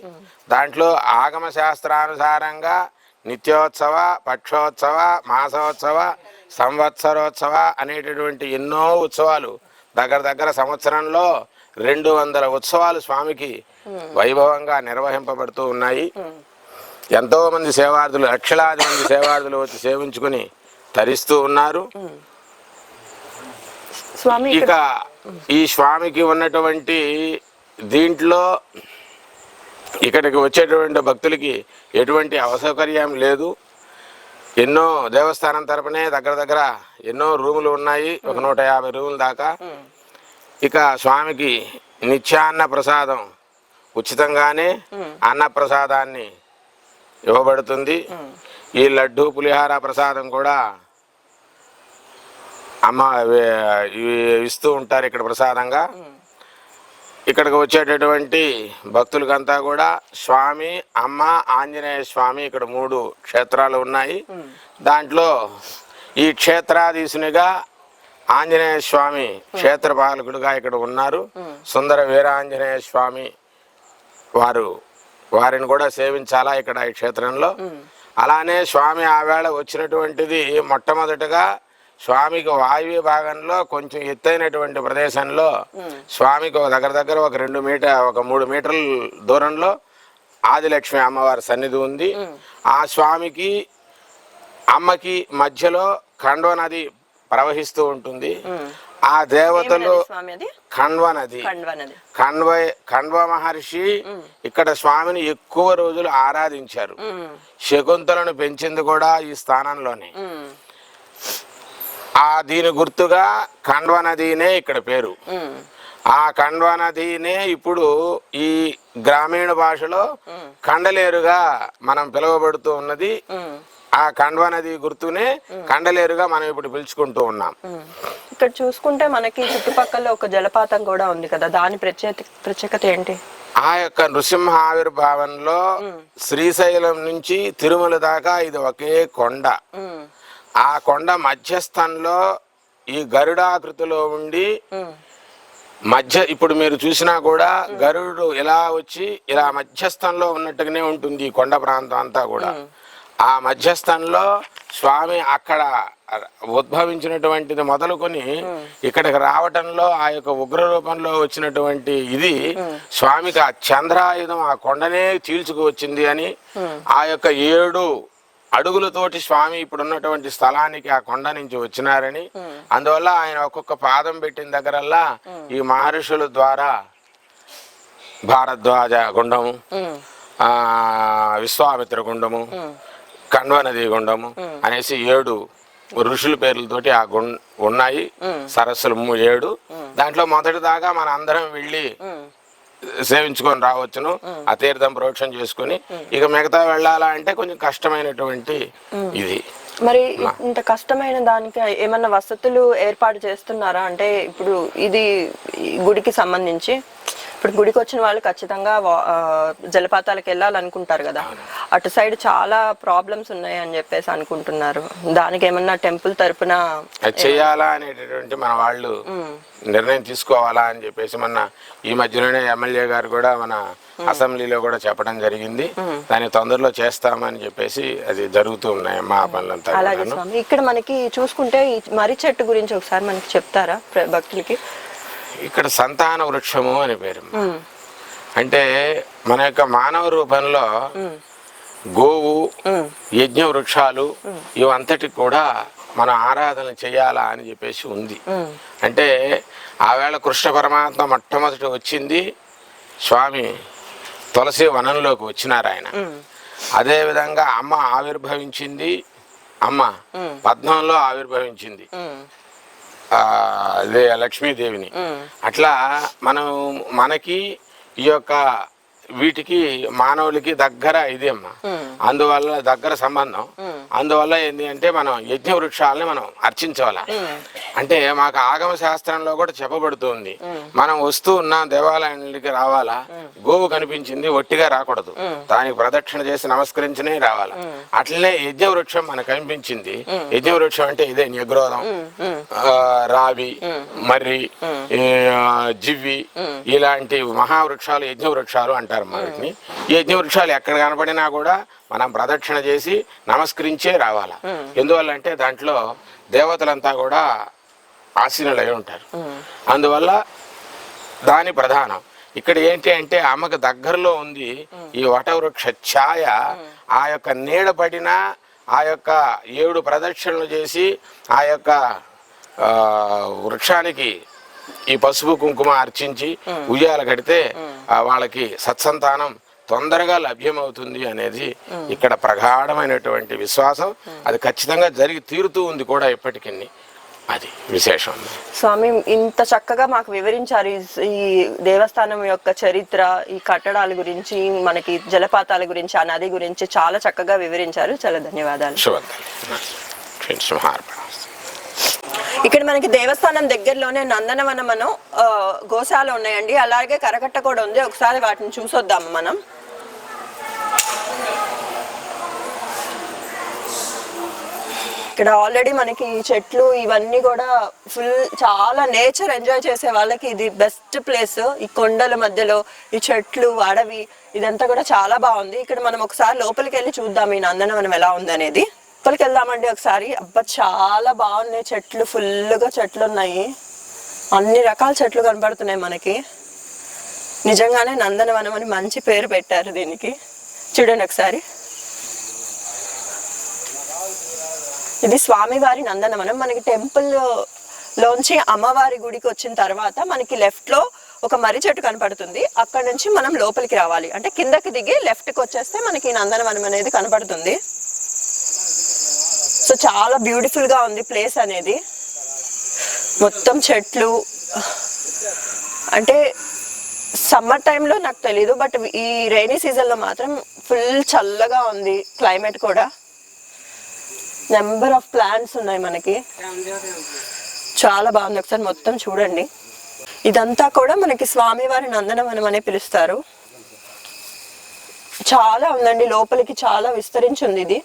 E: దాంట్లో ఆగమ శాస్త్రానుసారంగా నిత్యోత్సవ, పక్షోత్సవ, మాసోత్సవ, సంవత్సరోత్సవ అనేటటువంటి ఎన్నో ఉత్సవాలు దగ్గర సంవత్సరంలో 200 ఉత్సవాలు స్వామికి వైభవంగా నిర్వహింపబడుతూ ఉన్నాయి. ఎంతో మంది సేవార్థులు, లక్షలాది మంది సేవార్థులు వచ్చి సేవించుకుని తరిస్తూ ఉన్నారు. ఇక ఈ స్వామికి ఉన్నటువంటి దీంట్లో ఇక్కడికి వచ్చేటువంటి భక్తులకి ఎటువంటి అసౌకర్యం లేదు. ఎన్నో దేవస్థానం తరపునే దగ్గర ఎన్నో రూములు ఉన్నాయి, ఒక 150 రూముల దాకా. ఇక స్వామికి నిత్యాన్న ప్రసాదం ఉచితంగానే అన్న ప్రసాదాన్ని ఇవ్వబడుతుంది. ఈ లడ్డు పులిహార ప్రసాదం కూడా అమ్మ ఇస్తూ ఉంటారు ఇక్కడ ప్రసాదంగా. ఇక్కడికి వచ్చేటటువంటి భక్తులకంతా కూడా స్వామి, అమ్మ, ఆంజనేయ స్వామి ఇక్కడ 3 క్షేత్రాలు ఉన్నాయి. దాంట్లో ఈ క్షేత్రాధీశునిగా ఆంజనేయ స్వామి క్షేత్రపాలకుడుగా ఇక్కడ ఉన్నారు. సుందర వీరాంజనేయ స్వామి వారిని కూడా సేవించాలా ఇక్కడ ఈ క్షేత్రంలో. అలానే స్వామి ఆవేళ వచ్చినటువంటిది మొట్టమొదటిగా స్వామికి వాయువ్య భాగంలో కొంచెం ఎత్తైనటువంటి ప్రదేశంలో స్వామికి దగ్గర ఒక 3 మీటర్ల దూరంలో ఆదిలక్ష్మి అమ్మవారి సన్నిధి ఉంది. ఆ స్వామికి అమ్మకి మధ్యలో ఖండ్వ నది ప్రవహిస్తూ ఉంటుంది. ఆ దేవతలు ఖండ్వ నది, ఖండ్వ మహర్షి ఇక్కడ స్వామిని ఎక్కువ రోజులు ఆరాధించారు. శకుంతలను పెంచింది కూడా ఈ స్థానంలోనే. దీని గుర్తుగా ఖండ్వ నదినే ఇక్కడ పేరు. ఆ ఖండ్వ నదినే ఇప్పుడు ఈ గ్రామీణ భాషలో కండలేరుగా మనం పిలువబడుతూ ఉన్నది. ఆ ఖండ్వ నది గుర్తునే కండలేరుగా మనం ఇప్పుడు పిలుచుకుంటూ ఉన్నాం.
C: ఇక్కడ చూసుకుంటే మనకి చుట్టుపక్కల ఒక జలపాతం కూడా ఉంది కదా, దాని ప్రత్యేకత ఏంటి?
E: ఆ యొక్క నృసింహ ఆవిర్భావంలో శ్రీశైలం నుంచి తిరుమల దాకా ఇది ఒకే కొండ. ఆ కొండ మధ్యస్థంలో ఈ గరుడాకృతిలో ఉండి ఇప్పుడు మీరు చూసినా కూడా గరుడు ఇలా వచ్చి ఇలా మధ్యస్థంలో ఉన్నట్టుగానే ఉంటుంది ఈ కొండ ప్రాంతం అంతా కూడా. ఆ మధ్యస్థంలో స్వామి అక్కడ ఉద్భవించినటువంటిది మొదలుకొని ఇక్కడికి రావటంలో ఆ యొక్క ఉగ్ర రూపంలో వచ్చినటువంటి ఇది స్వామికి ఆ చంద్రాయుధం ఆ కొండనే చీల్చుకు వచ్చింది అని, ఆ యొక్క 7 అడుగులతోటి స్వామి ఇప్పుడు ఉన్నటువంటి స్థలానికి ఆ కొండ నుంచి వచ్చినారని, అందువల్ల ఆయన ఒక్కొక్క పాదం పెట్టిన దగ్గరల్లా ఈ మహర్షుల ద్వారా భారద్వాజ గుండము, విశ్వామిత్ర గుండము, ఖండ్వ నది గుండము అనేసి 7 ఋషుల పేర్లతోటి ఆ ఉన్నాయి సరస్సులు 7. దాంట్లో మొదటి దాకా మన అందరం వెళ్ళి సేవించుకొని రావచ్చును. ఆ తీర్థం ప్రోక్షణ చేసుకుని ఇక మిగతా వెళ్ళాలా అంటే కొంచెం కష్టమైనటువంటి ఇది.
C: మరి ఇంత కష్టమైన దానికి ఏమన్నా వసతులు ఏర్పాటు చేస్తున్నారా? అంటే ఇప్పుడు ఇది గుడికి సంబంధించి ఇప్పుడు గుడికి వచ్చిన వాళ్ళు ఖచ్చితంగా జలపాతాలకు వెళ్ళాలనుకుంటారు కదా, అటు సైడ్ చాలా ప్రాబ్లమ్స్ ఉన్నాయి అని చెప్పేసి అనుకుంటున్నారు. దానికి ఏమన్నా టెంపుల్ తరపున
E: చేయాలా అనేటటువంటి మన వాళ్ళు నిర్ణయం తీసుకోవాలా అని చెప్పేసి మొన్న ఈ మధ్యలోనే ఎమ్మెల్యే గారు కూడా మన అసెంబ్లీలో కూడా చెప్పడం జరిగింది. దాన్ని తొందరలో చేస్తామని చెప్పేసి అది జరుగుతూ ఉన్నాయి మా పనులంతా.
C: అలాగే స్వామి, ఇక్కడ మనకి చూసుకుంటే ఈ మర్రి చెట్టు గురించి ఒకసారి మనకి చెప్తారా భక్తులకి?
E: ఇక్కడ సంతాన వృక్షము అని పేరు. అంటే మన యొక్క మానవ రూపంలో గోవు, యజ్ఞ వృక్షాలు ఇవంతటి కూడా మన ఆరాధన చేయాలా అని చెప్పేసి ఉంది. అంటే ఆవేళ కృష్ణ పరమాత్మ మొట్టమొదటి వచ్చింది స్వామి తులసి వనంలోకి వచ్చినారు. ఆయన అదేవిధంగా అమ్మ ఆవిర్భవించింది, అమ్మ పద్మంలో ఆవిర్భవించింది అదే లక్ష్మీదేవిని. అట్లా మనకి ఈ యొక్క వీటికి మానవులకి దగ్గర ఇది అమ్మ, అందువల్ల దగ్గర సంబంధం. అందువల్ల ఏంటి అంటే మనం యజ్ఞ వృక్షాలని మనం అర్చించాల. అంటే మాకు ఆగమ శాస్త్రంలో కూడా చెప్పబడుతుంది, మనం వస్తూ ఉన్న దేవాలయానికి రావాలా, గోవు కనిపించింది ఒట్టిగా రాకూడదు, దానికి ప్రదక్షిణ చేసి నమస్కరించనే రావాలా. అట్లనే యజ్ఞ వృక్షం మనకు కనిపించింది. యజ్ఞ వృక్షం అంటే ఇదే నిగ్రోధం, రావి, మర్రి, జివ్వి ఇలాంటి మహావృక్షాలు యజ్ఞ వృక్షాలు అంటారు. వీటిని యజ్ఞ వృక్షాలు ఎక్కడ కనపడినా కూడా మనం ప్రదక్షిణ చేసి నమస్కరించే రావాలా. ఎందువల్ల అంటే దాంట్లో దేవతలంతా కూడా ఆసీనులై ఉంటారు. అందువల్ల దాని ప్రధానం. ఇక్కడ ఏంటి అంటే అమ్మకు దగ్గరలో ఉంది ఈ వటవృక్ష ఛాయ. ఆ యొక్క నీడ పడిన ఆ యొక్క 7 ప్రదక్షిణలు చేసి ఆ యొక్క వృక్షానికి ఈ పసుపు కుంకుమ అర్చించి ఉయ్యాల కడితే వాళ్ళకి సత్సంతానం తొందరగా లభ్యమవుతుంది అనేది ఇక్కడ ప్రగాఢమైనటువంటి విశ్వాసం. అది ఖచ్చితంగా జరిగి తీరుతూ ఉంది కూడా ఇప్పటికీ. అది విశేషం.
C: స్వామి ఇంత చక్కగా మాకు వివరించారు ఈ దేవస్థానం యొక్క చరిత్ర, ఈ కట్టడాల గురించి, మనకి జలపాతాల గురించి, ఆ నది గురించి చాలా చక్కగా వివరించారు. చాలా ధన్యవాదాలు. ఇక్కడ మనకి దేవస్థానం దగ్గరలోనే నందనవనం గోశాల ఉన్నాయండి, అలాగే కరకట్ట కూడా ఉంది. ఒకసారి వాటిని చూసొద్దాము మనం. ఇక్కడ ఆల్రెడీ మనకి చెట్లు ఇవన్నీ కూడా ఫుల్ చాలా నేచర్ ఎంజాయ్ చేసే వాళ్ళకి ఇది బెస్ట్ ప్లేస్. ఈ కొండల మధ్యలో ఈ చెట్లు, అడవి ఇదంతా కూడా చాలా బాగుంది. ఇక్కడ మనం ఒకసారి లోపలికి వెళ్ళి చూద్దాం ఈ నందనవనం ఎలా ఉంది అనేది. లోపలికి వెళ్దామండి ఒకసారి. అబ్బా చాలా బాగున్నాయి చెట్లు, ఫుల్గా చెట్లు ఉన్నాయి, అన్ని రకాల చెట్లు కనబడుతున్నాయి మనకి. నిజంగానే నందనవనం అని మంచి పేరు పెట్టారు దీనికి. చూడండి ఒకసారి, ఇది స్వామివారి నందనవనం. మనకి టెంపుల్ లోంచి అమ్మవారి గుడికి వచ్చిన తర్వాత మనకి లెఫ్ట్ లో ఒక మర్రి చెట్టు కనపడుతుంది. అక్కడ నుంచి మనం లోపలికి రావాలి, అంటే కిందకి దిగి లెఫ్ట్ కి వచ్చేస్తే మనకి నందనవనం అనేది కనపడుతుంది. సో చాలా బ్యూటిఫుల్ గా ఉంది ప్లేస్ అనేది. మొత్తం చెట్లు, అంటే సమ్మర్ టైంలో నాకు తెలీదు, బట్ ఈ రైనీ సీజన్ లో మాత్రం ఫుల్ చల్లగా ఉంది క్లైమేట్ కూడా. నెంబర్ ఆఫ్ ప్లాంట్స్ ఉన్నాయి మనకి, చాలా బాగుంది. ఒకసారి మొత్తం చూడండి. ఇదంతా కూడా మనకి స్వామివారి నందనవనం అనే పిలుస్తారు. చాలా ఉందండి లోపలికి, చాలా విస్తరించింది. ఇది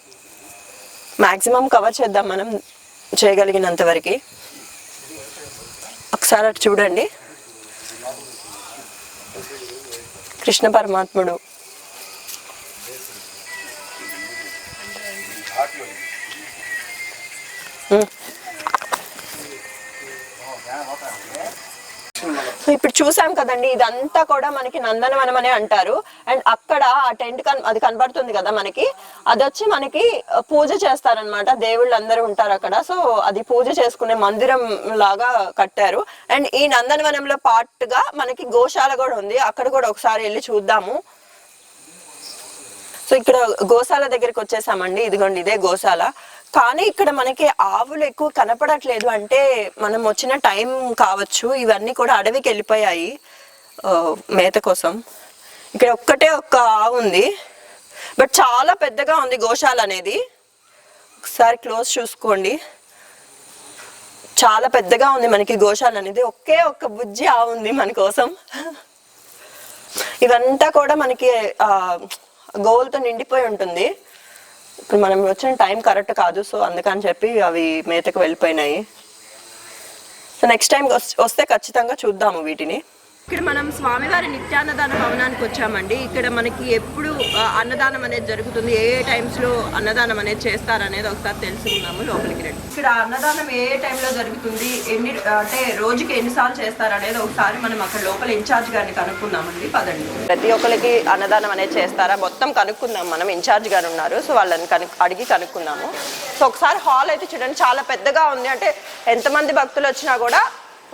C: మాక్సిమం కవర్ చేద్దాం మనం చేయగలిగినంత వరకు. ఒకసారి అటు చూడండి, కృష్ణ పరమాత్ముడు. సో ఇప్పుడు చూసాం కదండి, ఇదంతా కూడా మనకి నందనవనం అనే అంటారు. అండ్ అక్కడ ఆ టెంట్ అది కనబడుతుంది కదా మనకి, అది వచ్చి మనకి పూజ చేస్తారనమాట. దేవుళ్ళు అందరూ ఉంటారు అక్కడ. సో అది పూజ చేసుకునే మందిరం లాగా కట్టారు. అండ్ ఈ నందనవనంలో పార్ట్ గా మనకి గోశాల కూడా ఉంది, అక్కడ కూడా ఒకసారి వెళ్ళి చూద్దాము. సో ఇక్కడ గోశాల దగ్గరికి వచ్చేసామండి. ఇదిగోండి ఇదే గోశాల. కానీ ఇక్కడ మనకి ఆవులు ఎక్కువ కనపడట్లేదు, అంటే మనం వచ్చిన టైం కావచ్చు. ఇవన్నీ కూడా అడవికి వెళ్ళిపోయాయి మేత కోసం. ఇక్కడ ఒక్కటే ఒక్క ఆవు ఉంది, బట్ చాలా పెద్దగా ఉంది గోశాల అనేది. ఒకసారి క్లోజ్ చూసుకోండి, చాలా పెద్దగా ఉంది మనకి గోశాల అనేది. ఒకే ఒక్క బుజ్జి ఆవు ఉంది మన కోసం. ఇవంతా కూడా మనకి గోవులతో నిండిపోయి ఉంటుంది. ఇప్పుడు మనం వచ్చిన టైం కరెక్ట్ కాదు, సో అందుకని చెప్పి అవి మేతకు వెళ్ళిపోయినాయి. సో నెక్స్ట్ టైం వస్తే ఖచ్చితంగా చూద్దాము వీటిని. ఇక్కడ మనం స్వామివారి నిత్యాన్నదాన భవనానికి వచ్చామండి. ఇక్కడ మనకి ఎప్పుడు అన్నదానం అనేది జరుగుతుంది, ఏ టైమ్స్ లో అన్నదానం అనేది చేస్తారనేది ఒకసారి తెలుసుకున్నాము. లోపలికి రండి. ఇక్కడ అన్నదానం ఏ టైంలో జరుగుతుంది, అంటే రోజుకి ఎన్నిసార్లు చేస్తారనేది ఒకసారి మనం అక్కడ లోపల ఇన్ఛార్జ్ గారిని కనుక్కుందామండి. పదండి. ప్రతి ఒక్కరికి అన్నదానం అనేది చేస్తారా మొత్తం కనుక్కుందాం. మనం ఇన్ఛార్జ్ గారు ఉన్నారు, సో వాళ్ళని అడిగి కనుక్కుందాము. సో ఒకసారి హాల్ అయితే చూడండి, చాలా పెద్దగా ఉంది. అంటే ఎంతమంది భక్తులు వచ్చినా కూడా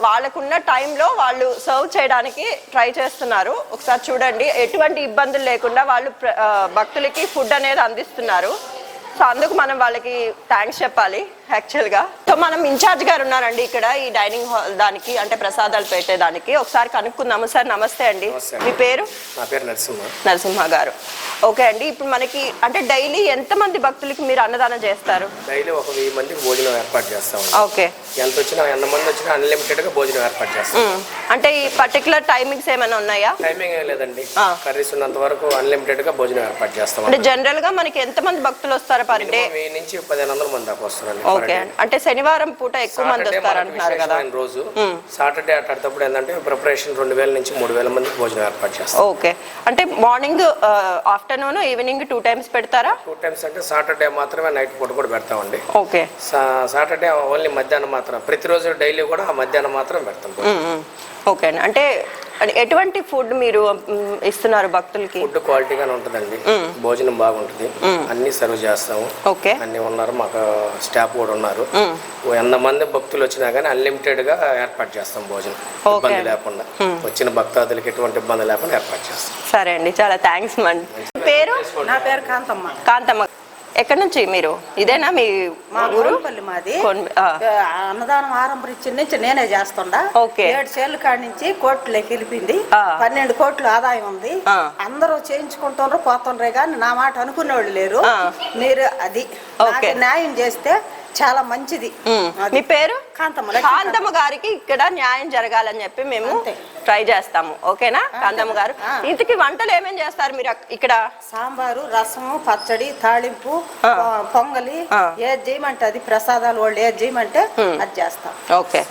C: వాళ్ళకున్న టైంలో వాళ్ళు సర్వ్ చేయడానికి ట్రై చేస్తున్నారు. ఒకసారి చూడండి, ఎటువంటి ఇబ్బందులు లేకుండా వాళ్ళు భక్తులకి ఫుడ్ అనేది అందిస్తున్నారు. సో అందుకు మనం వాళ్ళకి థ్యాంక్స్ చెప్పాలి యాక్చువల్గా. సో మనం ఇన్ఛార్జ్ గారు ఉన్నారండి ఇక్కడ ఈ డైనింగ్ హాల్ దానికి, అంటే ప్రసాదాలు పెట్టేదానికి. ఒకసారి కనుక్కుందాము. సార్ నమస్తే అండి, మీ పేరు?
F: నా పేరు నరసింహ.
C: నరసింహ గారు. ఓకే అండి, ఇప్పుడు మనకి అంటే డైలీ ఎంతమంది భక్తులకి మీరు అన్నదానం చేస్తారు?
F: డైలీ ఒక 1000 మందికి భోజనం ఏర్పాటు చేస్తాం.
C: ఓకే.
F: ఎంత వచ్చినా ఎంతమంది వచ్చినా అన్లిమిటెడ్గా భోజనం ఏర్పాటు చేస్తాం.
C: అంటే ఈ పర్టికులర్ టైమింగ్స్ ఏమైనా ఉన్నాయా?
F: టైమింగ్ ఏం లేదండి, కర్రీస్ ఉన్నంత వరకు అన్లిమిటెడ్గా భోజనం ఏర్పాటు చేస్తాం.
C: అంటే జనరల్ గా మనకి ఎంతమంది భక్తులు వస్తారు పర్ డే?
F: 1000 నుంచి 1500 మంది దాకా వస్తారండి.
C: ఓకే, అంటే శనివారం పూట ఎక్కువ మంది వస్తారు అంటున్నారు కదా.
F: రోజు సాటర్డే అట్టేటప్పుడు ఏంటంటే ప్రిపరేషన్ 2000 నుంచి 3000 మందికి భోజనం ఏర్పాటు చేస్తాం.
C: ఓకే, అంటే మార్నింగ్ ఆఫ్టర్నూన్ ఈవినింగ్ 2 టైమ్స్ పెడతారా?
F: 2 టైమ్స్ అంటే సాటర్డే మాత్రమే నైట్ పూట కూడా పెడతామండి.
C: ఓకే.
F: సాటర్డే ఓన్లీ మధ్యాహ్నం మాత్రం, ప్రతిరోజు డైలీ కూడా మధ్యాహ్నం మాత్రం పెడతాం.
C: ఓకే అండి, అంటే ఎటువంటి ఫుడ్ మీరు ఇస్తున్నారు భక్తులకి?
F: ఫుడ్ క్వాలిటీగానే ఉంటుందండి, భోజనం బాగుంటుంది, అన్ని సర్వ్ చేస్తాము.
C: ఓకే.
F: అన్ని ఉన్నారు, మాకు స్టాఫ్ కూడా ఉన్నారు. 100 మంది భక్తులు వచ్చినా కానీ అన్లిమిటెడ్ గా ఏర్పాటు చేస్తాం భోజనం, ఇబ్బంది లేకుండా. వచ్చిన భక్తాదులకి ఎటువంటి ఇబ్బంది లేకుండా ఏర్పాటు చేస్తాం.
C: సరే అండి, చాలా థ్యాంక్స్ అండి. పేరు?
G: నా పేరు కాంతమ్మ.
C: కాంతమ్మ, ఎక్కడి నుంచి మీరు? ఇదేనా మీ ఊరు?
G: మాది. అన్నదానం ఆరంభించి నుంచి నేనే చేస్తుండా. 7 చేళ్ల కాడి నుంచి కోట్లకి వెళ్ళిపోయింది. 12 కోట్లు ఆదాయం ఉంది. అందరూ చేయించుకుంటున్నారు పోతుండ్రే కానీ నా మాట అనుకునేవాళ్ళు లేరు. మీరు అది న్యాయం చేస్తే చాలా మంచిది.
C: మీ పేరు?
G: కాంతమ్మ.
C: కాంతమ్మ గారికి ఇక్కడ న్యాయం జరగాలని చెప్పి మేము ట్రై చేస్తాము. ఓకేనా కాంతమ్మ గారు? ఇంతకి వంటలు ఏమేమి చేస్తారు మీరు ఇక్కడ?
G: సాంబారు, రసము, పచ్చడి, తాళింపు, పొంగలి, ఏది చేయమంటే అది, ప్రసాదాలు వాళ్ళు ఏది చేయమంటే అది చేస్తాం.
C: ఓకే,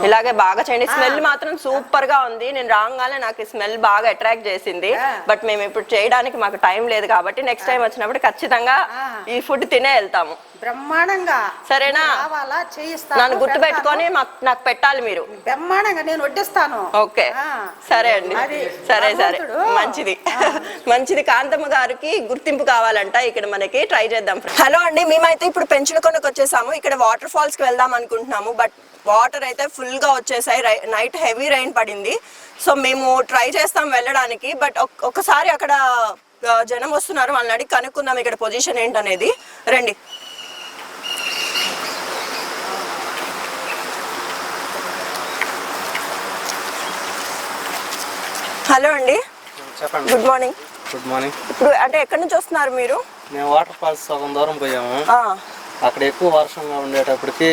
C: ఇలాగే బాగా చేయండి. స్మెల్ మాత్రం సూపర్ గా ఉంది. నేను రాగానే నాకు స్మెల్ బాగా అట్రాక్ట్ చేసింది. బట్ మేము ఇప్పుడు చేయడానికి మాకు టైం లేదు కాబట్టి నెక్స్ట్ టైం వచ్చినప్పుడు ఖచ్చితంగా ఈ ఫుడ్ తినే వెళ్తాము.
G: బ్రహ్మాండంగా.
C: సరేనా? నన్ను గుర్తు పెట్టుకొని నాకు పెట్టాలి మీరు.
G: బ్రహ్మాండంగా నేను వడ్డిస్తాను.
C: ఓకే, సరే అండి. సరే సరే, మంచిది మంచిది. కాంతమ్మ గారికి గుర్తింపు కావాలంట, ఇక్కడ మనకి ట్రై చేద్దాం. హలో అండి, మేమైతే ఇప్పుడు పెంచులకొండకు వచ్చేసాము. ఇక్కడ వాటర్ ఫాల్స్ కి వెళ్దాం అనుకుంటున్నాము. బట్ వాటర్ అయితే ఫుల్ గా వచ్చేసాయి. నైట్ హెవీ రైన్ పడింది. సో మేము ట్రై చేస్తాం వెళ్ళడానికి. బట్ ఒకసారి అక్కడ జనం వస్తున్నారు, వాళ్ళని అడిగి కనుక్కుందాం ఇక్కడ పొజిషన్ ఏంటనేది. రండి. హలో అండి,
H: చెప్పండి.
C: Good morning.
H: Good morning.
C: ఇప్పుడు అంటే ఎక్కడి నుంచి వస్తున్నారు మీరు?
H: మేము వాటర్ ఫాల్స్ సగం దూరం పోయాము. అక్కడ ఎక్కువ వర్షంగా ఉండేటప్పటికి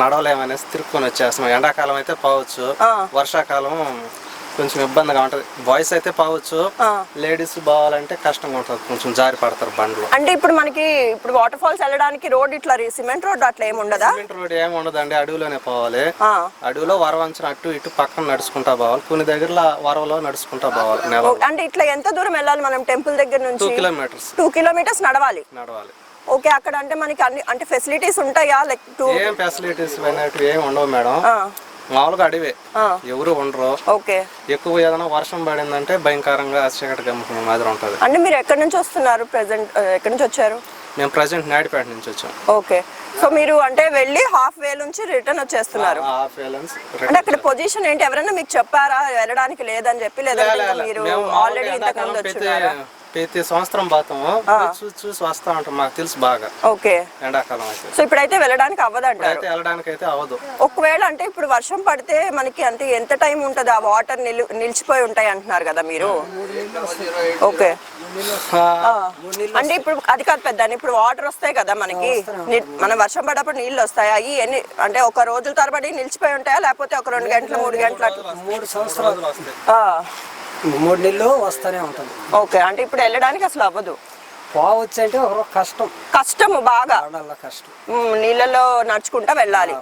H: నడవలేమనేసి తిరుక్కొని వచ్చేస్తాం. ఎండాకాలం అయితే పోవచ్చు, వర్షాకాలం కొంచెం ఇబ్బందిగా ఉంటది. బాయ్స్ అయితే పోవచ్చు, లేడీస్ పోవాలంటే కష్టంగా ఉంటుంది, కొంచెం జారి పడతారు బండ్లు.
C: అంటే ఇప్పుడు మనకి ఇప్పుడు వాటర్ ఫాల్స్ వెళ్ళడానికి రోడ్ ఇట్లా సిమెంట్ రోడ్ అట్లా ఏమి ఉండదా?
H: సిమెంట్ రోడ్ ఏమి ఉండదండి, అడవిలోనే పోవాలి. అడవిలో వరవంచన అటు ఇటు పక్కన నడుచుకుంటా పోవాలి, కొన్ని దగ్గర వరవలో నడుచుకుంటా పోవాలి.
C: అంటే ఇట్లా ఎంత దూరం వెళ్ళాలి మనం టెంపుల్ దగ్గర నుంచి?
H: 2 కిలోమీటర్స్.
C: 2 కిలోమీటర్స్ నడవాలి. ఓకే, అక్కడ అంటే మనకి అన్ని అంటే ఫెసిలిటీస్ ఉంటాయా? లైక్
H: ఏం ఫెసిలిటీస్ అనేటివి ఏమి ఉండవు మేడం, మామూలుగా అడివే, ఎవరు ఉండరు.
C: ఓకే.
H: ఎక్కువ ఏదైనా వర్షం పడిందంటే భయంకరంగా చీకటి గమ్ముకున్న మాదిరి ఉంటది.
C: అంటే మీరు ఎక్కడి నుంచి వస్తున్నారు? ప్రెసెంట్ ఎక్కడి నుంచి వచ్చారు?
H: మేము ప్రెసెంట్ నాయుడుపేట నుంచి వచ్చాం.
C: ఓకే, సో మీరు అంటే వెళ్ళి హాఫ్ వే నుంచి రిటర్న్ వచ్చేస్తున్నారు. అంటే అక్కడ పొజిషన్ ఏంటి? ఎవరైనా మీకు చెప్పారా వెళ్ళడానికి లేదని చెప్పి, లేదంటే మీరు ఆల్రెడీ ఇంతకు ముందు వచ్చారా?
H: ప్రతి సంవత్సరం పోతాము, చూసి వస్తా ఉంటాం, మాకు తెలుసు బాగా.
C: ఓకే,
H: ఎండాకాలం అయితే.
C: సో ఇప్పుడైతే వెళ్ళడానికి అవ్వదంటారు?
H: వెళ్ళడానికి అయితే అవ్వదు.
C: ఒకవేళ అంటే ఇప్పుడు వర్షం పడితే మనకి అంటే ఎంత టైం ఉంటుంది? ఆ వాటర్ నిలిచిపోయి ఉంటాయి అంటున్నారు కదా మీరు. ఓకే, అంటే ఇప్పుడు అది కాదు పెద్ద, ఇప్పుడు వాటర్ వస్తాయి కదా మనకి, మనం వర్షం పడ్డప్పుడు నీళ్ళు వస్తాయి. అవి ఎన్ని అంటే ఒక రోజుల తరబడి నిలిచిపోయి ఉంటాయా, లేకపోతే ఒక 2 గంటలు 3 గంటలు అట్లా?
I: 3 సంవత్సరాలు 3 నెలలు వస్తూనే ఉంటుంది.
C: ఓకే, అంటే ఇప్పుడు వెళ్ళడానికి అసలు అవ్వదు.
I: పోవచ్చు అంటే ఒక
C: కష్టము బాగా,
I: కష్టం.
C: నీళ్ళలో నడుచుకుంటా వెళ్ళాలి,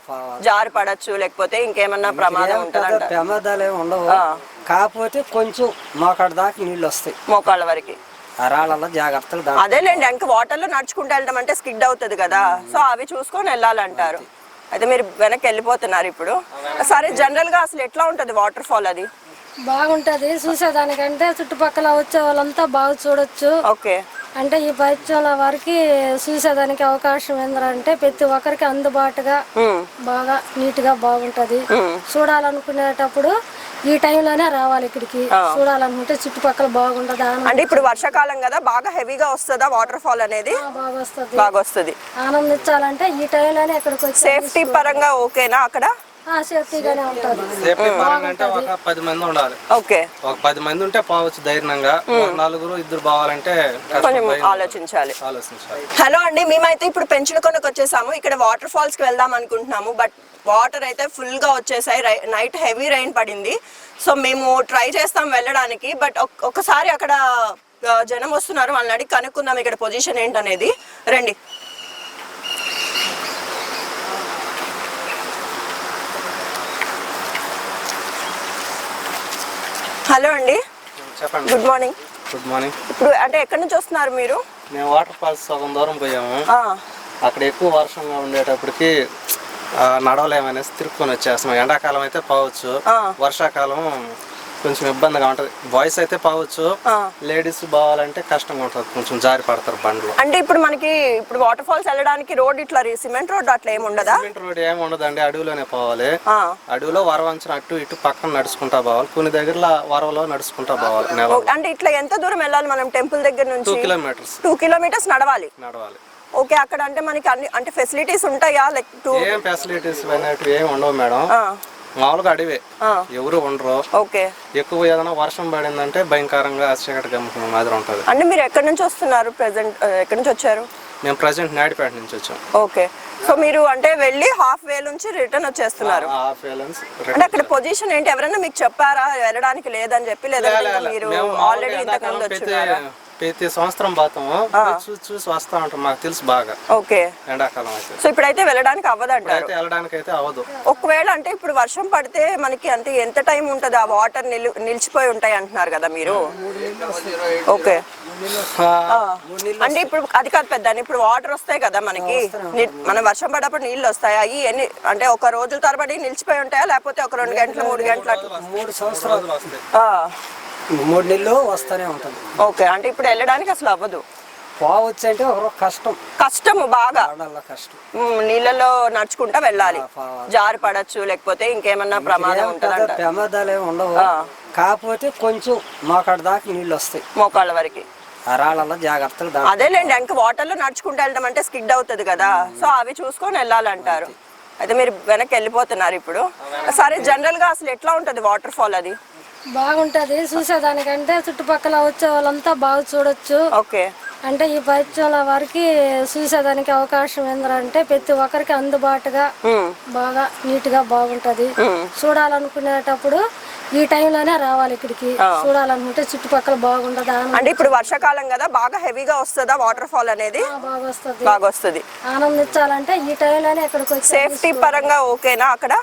C: జారి పడచ్చు, లేకపోతే ఇంకేమన్నా ప్రమాదం ఉంటుంది?
I: ప్రమాదాలు ఏమి ఉండవు, కాకపోతే కొంచెం మోకాళ్ళ దాకా నీళ్ళు వస్తాయి,
C: మోకాళ్ళ వరకు.
I: రాళ్ళలో జాగ్రత్తలు.
C: అదేలేండి, ఇంకా వాటర్ లో నడుచుకుంటూ వెళ్ళడం అంటే స్కిడ్ అవుతుంది కదా, సో అవి చూసుకొని వెళ్ళాలంటారు. అయితే మీరు వెనక్కి వెళ్ళిపోతున్నారు ఇప్పుడు. సరే, జనరల్ గా అసలు ఎట్లా ఉంటది వాటర్ ఫాల్? అది
J: బాగుంటది చూసేదానికంటే, చుట్టుపక్కల వచ్చే వాళ్ళంతా బాగా చూడొచ్చు.
C: ఓకే,
J: అంటే ఈ పైత్యాల వారికి చూసేదానికి అవకాశం ఏంటంటే ప్రతి ఒక్కరికి అందుబాటుగా బాగా నీట్ గా బాగుంటది. చూడాలనుకునేటప్పుడు ఈ టైంలోనే రావాలి ఇక్కడికి. చూడాలనుకుంటే చుట్టుపక్కల బాగుంటది.
C: అంటే ఇప్పుడు వర్షాకాలం కదా, బాగా హెవీగా వస్తుందా వాటర్ ఫాల్ అనేది? బాగా వస్తుంది.
J: ఆనందించాలంటే ఈ టైంలోనే ఇక్కడికి వచ్చి.
C: సేఫ్టీ పరంగా ఓకేనా అక్కడ?
J: సేఫ్టీగానే ఉంటుంది.
H: సేఫ్టీ పరంగా అంటే ఒక 10 మంది ఉండాలి.
C: ఓకే,
H: ఒక 10 మంది ఉంటే పోవచ్చు ధైర్యంగా. నలుగురు ఇద్దరు పోవాలంటే
C: కొంచెం ఆలోచించాలి. హలో అండి, మేమైతే ఇప్పుడు పెంచులకొండకు వచ్చేసాము. ఇక్కడ వాటర్ ఫాల్స్ కి వెళ్దాం అనుకుంటున్నాము. బట్ వాటర్ అయితే ఫుల్ గా వచ్చేసాయి. నైట్ హెవీ రైన్ పడింది. సో మేము ట్రై చేస్తాం వెళ్ళడానికి. బట్ ఒకసారి అక్కడ జనం వస్తున్నారు, వాళ్ళని అడిగి కనుక్కుందాం ఇక్కడ పొజిషన్ ఏంటనేది. రండి. హలో అండి,
H: చెప్పండి.
C: Good morning.
H: Good morning.
C: ఇప్పుడు అంటే ఎక్కడి నుంచి వస్తున్నారు మీరు?
H: మేము వాటర్ ఫాల్స్ సగం దూరం పోయాము. అక్కడ ఎక్కువ వర్షంగా ఉండేటప్పటికి నడవలేమనేసి తిరుక్కొని వచ్చేస్తున్నాం. ఎండాకాలం అయితే పోవచ్చు, వర్షాకాలం కొంచెం ఇబ్బందిగా ఉంటది. బాయ్స్ అయితే పోవచ్చు, లేడీస్ పోవాలంటే కష్టంగా ఉంటది, కొంచెం జారి పడతారు బండ్లు.
C: అంటే ఇప్పుడు మనకి ఇప్పుడు వాటర్ ఫాల్స్ వెళ్ళడానికి రోడ్ ఇట్లా సిమెంట్ రోడ్ అట్లా ఏమి ఉండదా?
H: సిమెంట్ రోడ్ ఏమి ఉండదండి, అడవిలోనే పోవాలి. అడవిలో వరవంచన అటు ఇటు పక్కన నడుచుకుంటా పోవాలి. కొన్ని దగ్గర వరవలో నడుచుకుంటా పోవాలి.
C: అంటే ఇట్లా ఎంత దూరం వెళ్ళాలి మనం టెంపుల్ దగ్గర నుంచి?
H: 2 కిలోమీటర్స్.
C: 2 కిలోమీటర్స్ నడవాలి. ఓకే, అక్కడ అంటే మనకి అన్ని అంటే ఫెసిలిటీస్ ఉంటాయా? లైక్
H: ఏం ఫెసిలిటీస్ అనేటివి ఏమి ఉండవు మేడం, మామూలుగా అడివే, ఎవరు ఉండరు.
C: ఓకే,
H: ఎక్కువ ఏదైనా వర్షం పడిందంటే భయంకరంగా చీకటి గమ్ముకున్న మాదిరి ఉంటది.
C: అంటే మీరు ఎక్కడి నుంచి వస్తున్నారు? ఎక్కడి నుంచి వచ్చారు?
H: మేము ప్రెసెంట్ నాయుడుపేట నుంచి వచ్చాం.
C: ఓకే, సో మీరు అంటే వెళ్ళి హాఫ్ వే నుంచి రిటర్న్ వచ్చేస్తున్నారు. అంటే అక్కడ పొజిషన్ ఏంటి, ఎవరైనా మీకు చెప్పారా వెళ్ళడానికి లేదని చెప్పి? లేదా మీరు ఆల్రెడీ ఇంతకు ముందు వచ్చారా?
H: ప్రతి సంవత్సరం పోతాము, చూసి వస్తా ఉంటాం, మాకు తెలుసు బాగా.
C: ఓకే,
H: ఎండాకాలం అయితే.
C: సో ఇప్పుడైతే వెళ్ళడానికి అవ్వదంటారు?
H: వెళ్ళడానికి అయితే అవ్వదు.
C: ఒకవేళ అంటే ఇప్పుడు వర్షం పడితే మనకి అంటే ఎంత టైం ఉంటుంది? ఆ వాటర్ నిలిచిపోయి ఉంటాయి అంటున్నారు కదా మీరు. ఓకే, అంటే ఇప్పుడు అది కాదు పెద్ద, ఇప్పుడు వాటర్ వస్తాయి కదా మనకి, మనం వర్షం పడేప్పుడు నీళ్ళు వస్తాయి. అవి ఎన్ని అంటే ఒక రోజుల తరబడి నిలిచిపోయి ఉంటాయా, లేకపోతే ఒక 2 గంటలు 3 గంటలు అట్లా?
I: 3 సంవత్సరాలు 3 నెలలు వస్తూనే ఉంటుంది.
C: ఓకే, అంటే ఇప్పుడు వెళ్ళడానికి అసలు అవ్వదు.
I: పోవచ్చు అంటే ఒక
C: కష్టము బాగా,
I: కష్టం.
C: నీళ్ళలో నడుచుకుంటా వెళ్ళాలి, జారి పడచ్చు, లేకపోతే ఇంకేమన్నా ప్రమాదం ఉంటుందంట?
I: ప్రమాదాలు ఏమి ఉండవు, కాకపోతే కొంచెం మోకాళ్ళ దాకా నీళ్ళు వస్తాయి,
C: మోకాళ్ళ వరకు.
I: రాళ్ళలో జాగ్రత్తలు.
C: అదేలేండి, ఇంకా వాటర్ లో నడుచుకుంటూ వెళ్ళడం అంటే స్కిడ్ అవుతుంది కదా, సో అవి చూసుకొని వెళ్ళాలంటారు. అయితే మీరు వెనక్కి వెళ్ళిపోతున్నారు ఇప్పుడు. సరే, జనరల్ గా అసలు ఎట్లా ఉంటది వాటర్ ఫాల్? అది
J: బాగుంటది చూసేదానికంటే, చుట్టుపక్కల వచ్చే వాళ్ళంతా బాగా చూడొచ్చు.
C: ఓకే,
J: అంటే ఈ పైత్యాల వారికి చూసేదానికి అవకాశం ఏంటంటే ప్రతి ఒక్కరికి అందుబాటుగా బాగా నీట్ గా బాగుంటది. చూడాలనుకునేటప్పుడు ఈ టైంలోనే రావాలి ఇక్కడికి. చూడాలనుకుంటే చుట్టుపక్కల బాగుంటది.
C: అంటే ఇప్పుడు వర్షాకాలం కదా, బాగా హెవీగా వస్తుందా వాటర్ ఫాల్ అనేది? బాగా వస్తుంది.
J: ఆనందించాలంటే ఈ టైంలోనే ఇక్కడికి వచ్చి.
C: సేఫ్టీ పరంగా ఓకేనా అక్కడ?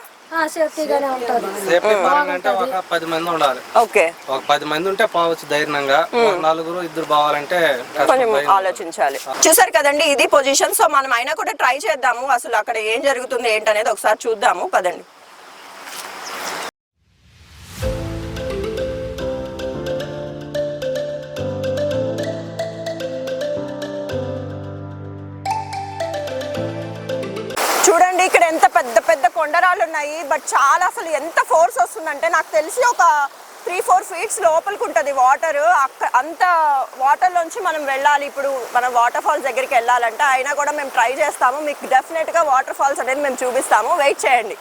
J: సేఫ్టీగానే ఉంటుంది.
H: సేఫ్టీ పరంగా అంటే ఒక 10 మంది ఉండాలి.
C: ఓకే,
H: ఒక 10 మంది ఉంటే పోవచ్చు ధైర్యంగా. నలుగురు ఇద్దరు పోవాలంటే
C: కొంచెం ఆలోచించాలి. చూసారు కదండి, ఇది పొజిషన్. సో మనం అయినా కూడా ట్రై చేద్దాము, అసలు అక్కడ ఏం జరుగుతుంది ఏంటనేది ఒకసారి చూద్దాము, పదండి. చూడండి, ఇక్కడ ఎంత పెద్ద పెద్ద కొండరాళ్ళు ఉన్నాయి. బట్ చాలా అసలు ఎంత ఫోర్స్ వస్తుందంటే, నాకు తెలిసి ఒక 3-4 ఫీట్స్ లోపలికి ఉంటుంది వాటర్. అంత వాటర్లోంచి మనం వెళ్ళాలి ఇప్పుడు మనం వాటర్ ఫాల్స్ దగ్గరికి వెళ్ళాలంటే. అయినా కూడా మేము ట్రై చేస్తాము, మీకు డెఫినెట్గా వాటర్ ఫాల్స్ అనేది మేము చూపిస్తాము, వెయిట్ చేయండి.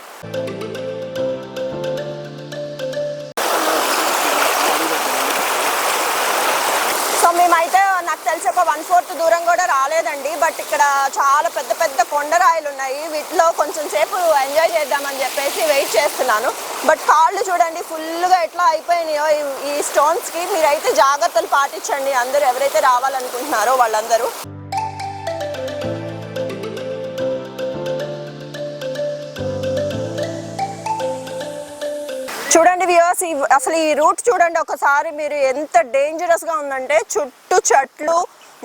C: సో మేమైతే నాకు తెలిసి ఒక 1/4 దూరం కూడా రాలేదండి. బట్ ఇక్కడ చాలా పెద్ద పెద్ద కొండరాయిలు ఉన్నాయి, వీటిలో కొంచెం సేపు ఎంజాయ్ చేద్దామని చెప్పేసి వెయిట్ చేస్తున్నాను. బట్ కాళ్ళు చూడండి ఫుల్గా ఎట్లా అయిపోయినాయో ఈ స్టోన్స్కి. మీరైతే జాగ్రత్తలు పాటించండి అందరూ, ఎవరైతే రావాలనుకుంటున్నారో వాళ్ళందరూ. చూడండి వ్యూవర్స్, అసలు ఈ రూట్ చూడండి ఒకసారి మీరు, ఎంత డేంజరస్గా ఉందంటే. చుట్టూ చెట్లు,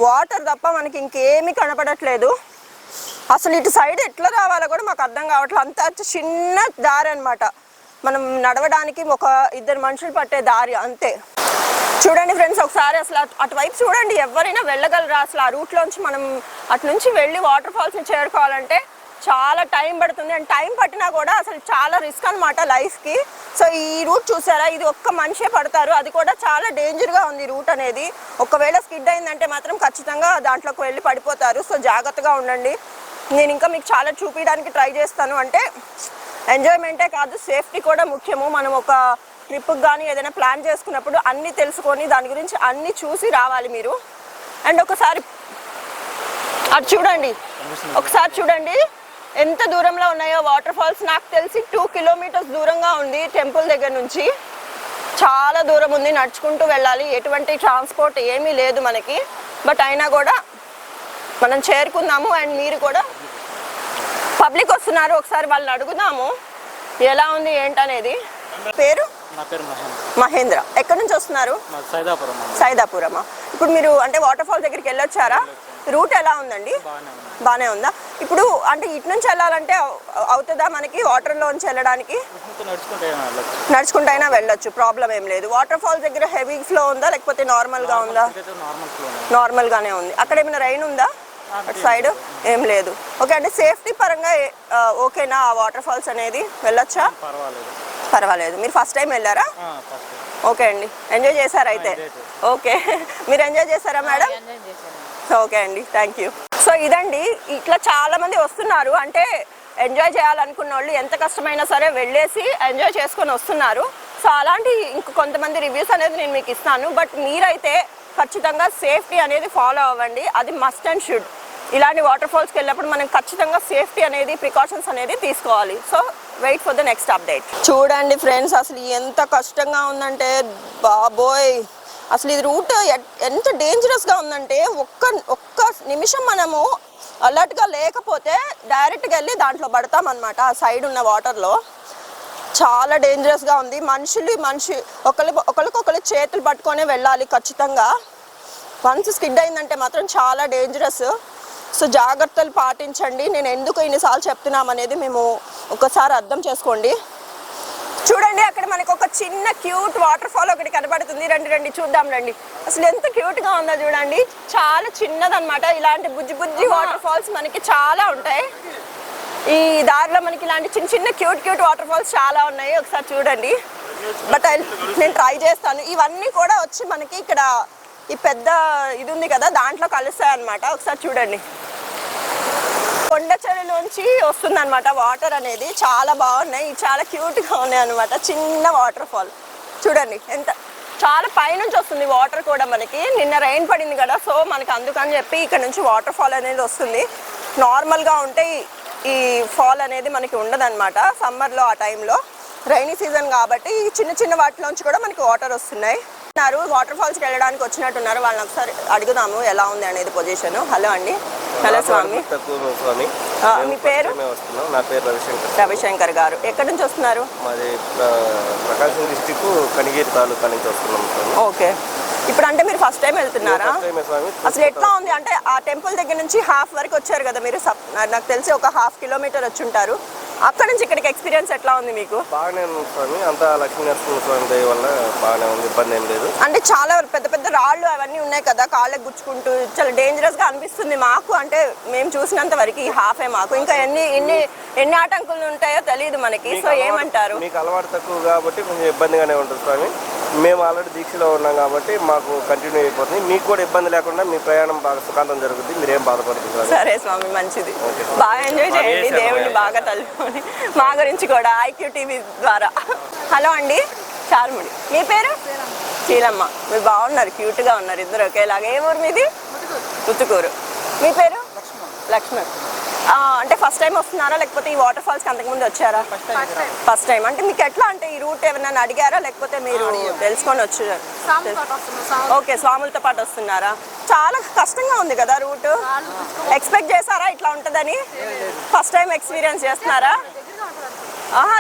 C: వాటర్ తప్ప మనకి ఇంకేమీ కనపడట్లేదు. అసలు ఇటు సైడ్ ఎట్లా రావాలో కూడా మాకు అర్థం కావట్లేదు. అంత చిన్న దారి అనమాట, మనం నడవడానికి ఒక 2 మనుషులు పట్టే దారి అంతే. చూడండి ఫ్రెండ్స్, ఒకసారి అసలు అటువైపు చూడండి, ఎవరైనా వెళ్ళగలరా అసలు? ఆ రూట్లోంచి మనం అటు నుంచి వెళ్ళి వాటర్ ఫాల్స్ని చేరుకోవాలంటే చాలా టైం పడుతుంది. అండ్ టైం పట్టినా కూడా అసలు చాలా రిస్క్ అనమాట లైఫ్కి. సో ఈ రూట్ చూసారా, ఇది ఒక్క మనిషే పడతారు, అది కూడా చాలా డేంజర్గా ఉంది రూట్ అనేది. ఒకవేళ స్కిడ్ అయిందంటే మాత్రం ఖచ్చితంగా దాంట్లోకి వెళ్ళి పడిపోతారు. సో జాగ్రత్తగా ఉండండి. నేను ఇంకా మీకు చాలా చూపించడానికి ట్రై చేస్తాను. అంటే ఎంజాయ్మెంటే కాదు, సేఫ్టీ కూడా ముఖ్యము. మనం ఒక ట్రిప్కి కానీ ఏదైనా ప్లాన్ చేసుకున్నప్పుడు అన్నీ తెలుసుకొని దాని గురించి అన్నీ చూసి రావాలి మీరు. అండ్ ఒకసారి అది చూడండి, ఒకసారి చూడండి ఎంత దూరంలో ఉన్నాయో వాటర్ ఫాల్స్. నాకు తెలిసి 2 కిలోమీటర్స్ దూరంగా ఉంది టెంపుల్ దగ్గర నుంచి. చాలా దూరం ఉంది, నడుచుకుంటూ వెళ్ళాలి. ఎటువంటి ట్రాన్స్పోర్ట్ ఏమీ లేదు మనకి. బట్ అయినా కూడా మనం చేరుకున్నాము. అండ్ మీరు కూడా పబ్లిక్ వస్తున్నారు, ఒకసారి వాళ్ళని అడుగుదాము ఎలా ఉంది ఏంటనేది. పేరు?
K: నా పేరు
C: మహేంద్ర. ఎక్కడి నుంచి వస్తున్నారు?
K: సైదాపురం.
C: సైదాపురమా? ఇప్పుడు మీరు అంటే వాటర్ ఫాల్ దగ్గరికి వెళ్ళొచ్చారా? రూట్ ఎలా ఉందండి? బాగానే ఉందా? ఇప్పుడు అంటే ఇటు నుంచి వెళ్ళాలంటే అవుతుందా మనకి వాటర్లోంచి వెళ్ళడానికి? నడుచుకుంటైనా వెళ్ళొచ్చు, ప్రాబ్లం ఏం లేదు. వాటర్ ఫాల్ దగ్గర హెవీ ఫ్లో ఉందా లేకపోతే నార్మల్గా ఉందా? నార్మల్గానే ఉంది. అక్కడ ఏమైనా రైన్ ఉందా అటు సైడ్? ఏం లేదు. ఓకే, అంటే సేఫ్టీ పరంగా ఓకేనా ఆ వాటర్ ఫాల్స్ అనేది? వెళ్ళొచ్చా? పర్వాలేదు. మీరు ఫస్ట్ టైం వెళ్ళారా? ఓకే అండి, ఎంజాయ్ చేశారా అయితే? ఓకే, మీరు ఎంజాయ్ చేశారా మేడం? ఓకే అండి, థ్యాంక్ యూ. సో ఇదండి, ఇట్లా చాలా మంది వస్తున్నారు. అంటే ఎంజాయ్ చేయాలనుకున్న వాళ్ళు ఎంత కష్టమైనా సరే వెళ్ళేసి ఎంజాయ్ చేసుకొని వస్తున్నారు. సో అలాంటి ఇంక కొంతమంది రివ్యూస్ అనేది నేను మీకు ఇస్తాను. బట్ మీరైతే ఖచ్చితంగా సేఫ్టీ అనేది ఫాలో అవ్వండి, అది మస్ట్ అండ్ షుడ్. ఇలాంటి వాటర్ ఫాల్స్కి వెళ్ళినప్పుడు మనం ఖచ్చితంగా సేఫ్టీ అనేది ప్రికాషన్స్ అనేది తీసుకోవాలి. So wait for the next update. చూడండి ఫ్రెండ్స్, అసలు ఎంత కష్టంగా ఉందంటే బాబోయ్, అసలు ఇది రూట్ ఎంత డేంజరస్గా ఉందంటే ఒక్క నిమిషం మనము అలర్ట్గా లేకపోతే డైరెక్ట్గా వెళ్ళి దాంట్లో పడతామన్నమాట. ఆ సైడ్ ఉన్న వాటర్లో చాలా డేంజరస్గా ఉంది. ఒకరికొకరు చేతులు పట్టుకొని వెళ్ళాలి ఖచ్చితంగా. వన్స్ స్కిడ్ అయిందంటే మాత్రం చాలా డేంజరస్. సో జాగ్రత్తలు పాటించండి. నేను ఎందుకు ఇన్నిసార్లు చెప్తున్నామనేది మేము ఒకసారి అర్థం చేసుకోండి. చూడండి, అక్కడ మనకు ఒక చిన్న క్యూట్ వాటర్ ఫాల్ ఒకటి కనబడుతుంది. రండి చూద్దాం రండి. అసలు ఎంత క్యూట్గా ఉందో చూడండి, చాలా చిన్నదన్నమాట. ఇలాంటి బుజ్జి వాటర్ ఫాల్స్ మనకి చాలా ఉంటాయి ఈ దారిలో. మనకి ఇలాంటి చిన్న క్యూట్ వాటర్ ఫాల్స్ చాలా ఉన్నాయి. ఒకసారి చూడండి. బట్ నేను ట్రై చేస్తాను. ఇవన్నీ కూడా వచ్చి మనకి ఇక్కడ ఈ పెద్ద ఇది ఉంది కదా, దాంట్లో కలుస్తాయి అన్నమాట. ఒకసారి చూడండి, కొండ చెరువులోంచి వస్తుంది అనమాట వాటర్ అనేది. చాలా బాగున్నాయి, చాలా క్యూట్గా ఉన్నాయి అనమాట. చిన్న వాటర్ ఫాల్ చూడండి, ఎంత చాలా పైనుంచి వస్తుంది వాటర్ కూడా మనకి. నిన్న రెయిన్ పడింది కదా, సో మనకి అందుకని చెప్పి ఇక్కడ నుంచి వాటర్ ఫాల్ అనేది వస్తుంది. నార్మల్గా ఉంటే ఈ ఫాల్ అనేది మనకి ఉండదన్నమాట సమ్మర్లో. ఆ టైంలో రైనీ సీజన్ కాబట్టి ఈ చిన్న వాటిలోంచి కూడా మనకి వాటర్ వస్తున్నాయి. వాటర్ ఫాల్స్కి వెళ్ళడానికి వచ్చినట్టున్నారు, వాళ్ళని ఒకసారి అడుగుదాము ఎలా ఉంది అనేది పొజిషన్. హలో అండి. హలో స్వామి. మీ పేరు?
L: నా పేరు
C: రవిశంకర్ గారు. ఎక్కడి నుంచి వస్తున్నారు?
L: మాది ప్రకాశం డిస్టిక్ కనిగిరి తాలూకా నుంచి వస్తున్నాం.
C: ఓకే, ఇప్పుడు అంటే మీరు ఫస్ట్ టైం వెళ్తున్నారా? అసలు ఎట్లా ఉంది అంటే ఆ టెంపుల్ దగ్గర నుంచి హాఫ్ వరకు వచ్చారు కదా మీరు, నాకు తెలిసి ఒక 1/2 కిలోమీటర్ వచ్చి ఉంటారు. అక్కడ నుంచి ఇక్కడికి ఎక్స్పీరియన్స్ ఎట్లా ఉంది మీకు?
L: బాగానే ఉంది స్వామి, అంతా లక్ష్మీనరసింహ స్వామి దయ వల్ల బాగానే ఉంది, ఇబ్బంది ఏం లేదు.
C: అంటే చాలా పెద్ద రాళ్ళు అవన్నీ ఉన్నాయి కదా, కాళ్ళకి గుచ్చుకుంటూ చాలా డేంజరస్ గా అనిపిస్తుంది మాకు. అంటే మేము చూసినంత వరకు ఈ హాఫే మాకు, ఇంకా ఎన్ని ఆటంకులు ఉంటాయో తెలియదు మనకి. సో ఏమంటారు?
L: మీకు అలవాటు తక్కువ కాబట్టి కొంచెం ఇబ్బందిగానే ఉంటుంది స్వామి. మేము ఆల్రెడీ దీక్షలో ఉన్నాం కాబట్టి మాకు కంటిన్యూ అయిపోతుంది. మీకు కూడా ఇబ్బంది లేకుండా మీ ప్రయాణం బాగా సుఖాంతం జరుగుతుంది, మీరేం బాధపడుతుంది.
C: సరే స్వామి, మంచిది. బాగా ఎంజాయ్ చేయండి, దేవుడిని బాగా తలుచుకొని మా గురించి కూడా IQ TV ద్వారా. హలో అండి, చార్ముడి. మీ పేరు? చీలమ్మ. మీరు బాగున్నారు, క్యూట్గా ఉన్నారు ఇద్దరు ఒకేలాగా. ఏ ఊరు మీది? ఉత్తుకూరు. మీ పేరు? లక్ష్మణ్. అంటే ఫస్ట్ టైం వస్తున్నారా లేకపోతే ఈ వాటర్ ఫాల్స్కి అంతకుముందు వచ్చారా? First time. అంటే మీకు ఎట్లా అంటే ఈ రూట్ ఏమైనా అడిగారా లేకపోతే మీరు తెలుసుకొని వచ్చారా? ఓకే, స్వాములతో పాటు వస్తున్నారా? చాలా కష్టంగా ఉంది కదా రూట్. ఎక్స్పెక్ట్ చేశారా ఇట్లా ఉంటుందని? ఫస్ట్ టైం ఎక్స్పీరియన్స్ చేస్తున్నారా?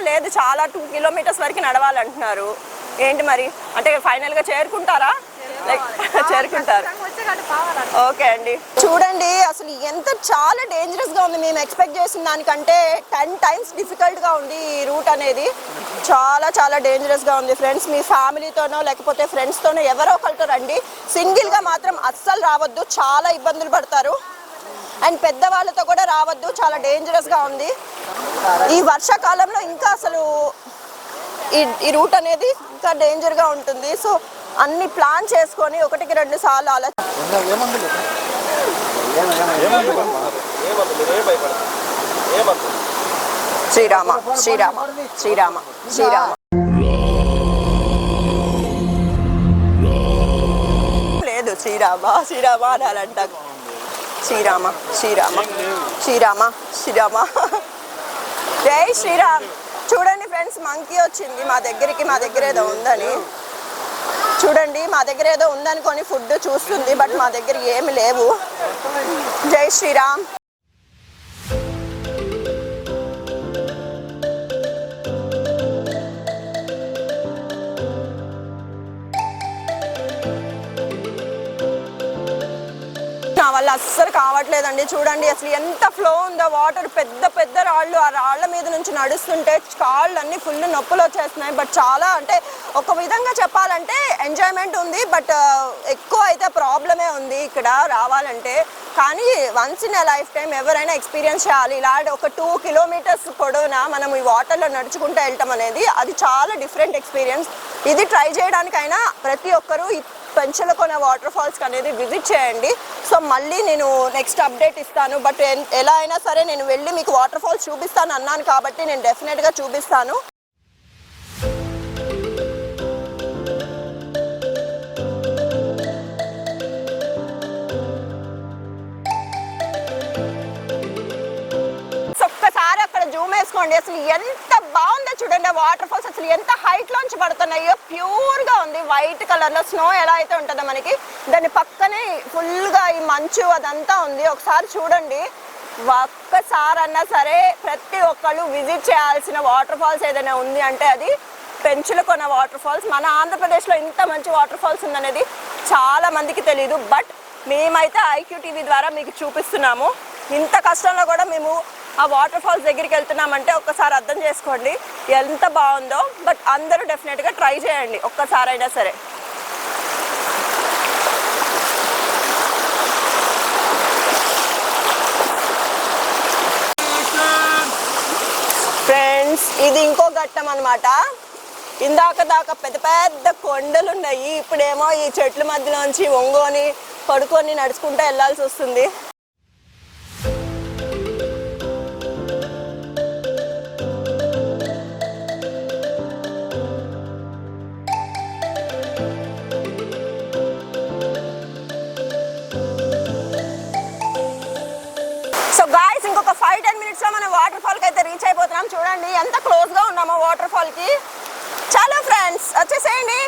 C: లేదు, చాలా 2 కిలోమీటర్స్ వరకు నడవాలంటున్నారు. ఏంటి మరి, అంటే ఫైనల్గా చేరుకుంటారా? చేరుకుంటారు. ఓకే అండి. చూడండి అసలు ఎంత చాలా డేంజరస్ గా ఉంది. మేము ఎక్స్పెక్ట్ చేసిన దానికంటే 10 times డిఫికల్ట్ గా ఉంది ఈ రూట్ అనేది. చాలా చాలా డేంజరస్ గా ఉంది ఫ్రెండ్స్. మీ ఫ్యామిలీతోనో లేకపోతే ఫ్రెండ్స్ తోనో ఎవరో ఒకరితో రండి. సింగిల్ గా మాత్రం అస్సలు రావద్దు, చాలా ఇబ్బందులు పడతారు. అండ్ పెద్దవాళ్ళతో కూడా రావద్దు, చాలా డేంజరస్ గా ఉంది. ఈ వర్షాకాలంలో ఇంకా అసలు ఈ రూట్ అనేది ఇంకా డేంజర్ గా ఉంటుంది. సో అన్ని ప్లాన్ చేసుకొని 1-2 సార్లు అలా శ్రీరామ శ్రీరామ శ్రీరామ శ్రీరామ లేదు శ్రీరామ శ్రీరామ అనాలంట. శ్రీరామ శ్రీరామ శ్రీరామ శ్రీరామ జై శ్రీరామ్. చూడండి ఫ్రెండ్స్, మంకీ వచ్చింది మా దగ్గరికి. మా దగ్గర ఏదో ఉందని చూడండి, మా దగ్గర ఏదో ఉందనుకొని ఫుడ్ చూస్తుంది, బట్ మా దగ్గర ఏమి లేవు. జై శ్రీరామ్. నా వల్ల అస్సలు కావట్లేదండి. చూడండి అసలు ఎంత ఫ్లో ఉందో వాటర్. పెద్ద పెద్ద రాళ్ళు, ఆ రాళ్ల మీద నుంచి నడుస్తుంటే కాళ్ళు అన్ని ఫుల్ నొప్పులు వచ్చేస్తున్నాయి. బట్ చాలా అంటే ఒక విధంగా చెప్పాలంటే ఎంజాయ్మెంట్ ఉంది, బట్ ఎక్కువ అయితే ప్రాబ్లమే ఉంది ఇక్కడ రావాలంటే. కానీ once in a life time ఎవరైనా ఎక్స్పీరియన్స్ చేయాలి. ఇలా ఒక 2 kilometers పొడవునా మనం ఈ వాటర్లో నడుచుకుంటూ వెళ్ళటం అనేది అది చాలా డిఫరెంట్ ఎక్స్పీరియన్స్. ఇది ట్రై చేయడానికైనా ప్రతి ఒక్కరూ పెంచలకోన వాటర్ ఫాల్స్ అనేది విజిట్ చేయండి. సో మళ్ళీ నేను నెక్స్ట్ అప్డేట్ ఇస్తాను. బట్ ఎలా అయినా సరే నేను వెళ్ళి మీకు వాటర్ ఫాల్స్ చూపిస్తాను అన్నాను కాబట్టి నేను డెఫినెట్గా చూపిస్తాను. ఒక్కసారి అక్కడ జూమ్ వేసుకోండి, అసలు ఎంత బాగుందో చూడండి. ఆ వాటర్ ఫాల్స్ అసలు ఎంత హైట్ లోంచి పడుతున్నాయో. ప్యూర్ గా ఉంది, వైట్ కలర్ లో. స్నో ఎలా అయితే ఉంటుందో మనకి, దాని పక్కనే ఫుల్ గా ఈ మంచు అదంతా ఉంది. ఒకసారి చూడండి. ఒక్కసారన్నా సరే ప్రతి ఒక్కళ్ళు విజిట్ చేయాల్సిన వాటర్ ఫాల్స్ ఏదైనా ఉంది అంటే అది పెంచులకొన వాటర్ ఫాల్స్. మన ఆంధ్రప్రదేశ్లో ఇంత మంచి వాటర్ ఫాల్స్ ఉందనేది చాలా మందికి తెలియదు, బట్ మేమైతే IQTV ద్వారా మీకు చూపిస్తున్నాము. ఇంత కష్టంలో కూడా మేము ఆ వాటర్ ఫాల్స్ దగ్గరికి వెళ్తున్నామంటే ఒక్కసారి అర్థం చేసుకోండి ఎంత బాగుందో. బట్ అందరూ డెఫినెట్గా ట్రై చేయండి ఒక్కసారైనా సరే. ఫ్రెండ్స్ ఇది ఇంకో ఘట్టం అన్నమాట. ఇందాక దాకా పెద్ద పెద్ద కొండలు ఉన్నాయి, ఇప్పుడేమో ఈ చెట్ల మధ్యలోంచి ఒంగోని పడుకొని నడుచుకుంటూ వెళ్ళాల్సి వస్తుంది. సో గాయ్స్ ఇంకొక 5-10 minutes లో మనం వాటర్ ఫాల్ కి అయితే రీచ్ అయిపోతున్నాం. చూడండి ఎంత క్లోజ్ గా ఉన్నామో వాటర్ ఫాల్ కి. చలో ఫ్రెండ్స్ వచ్చేసేయండి.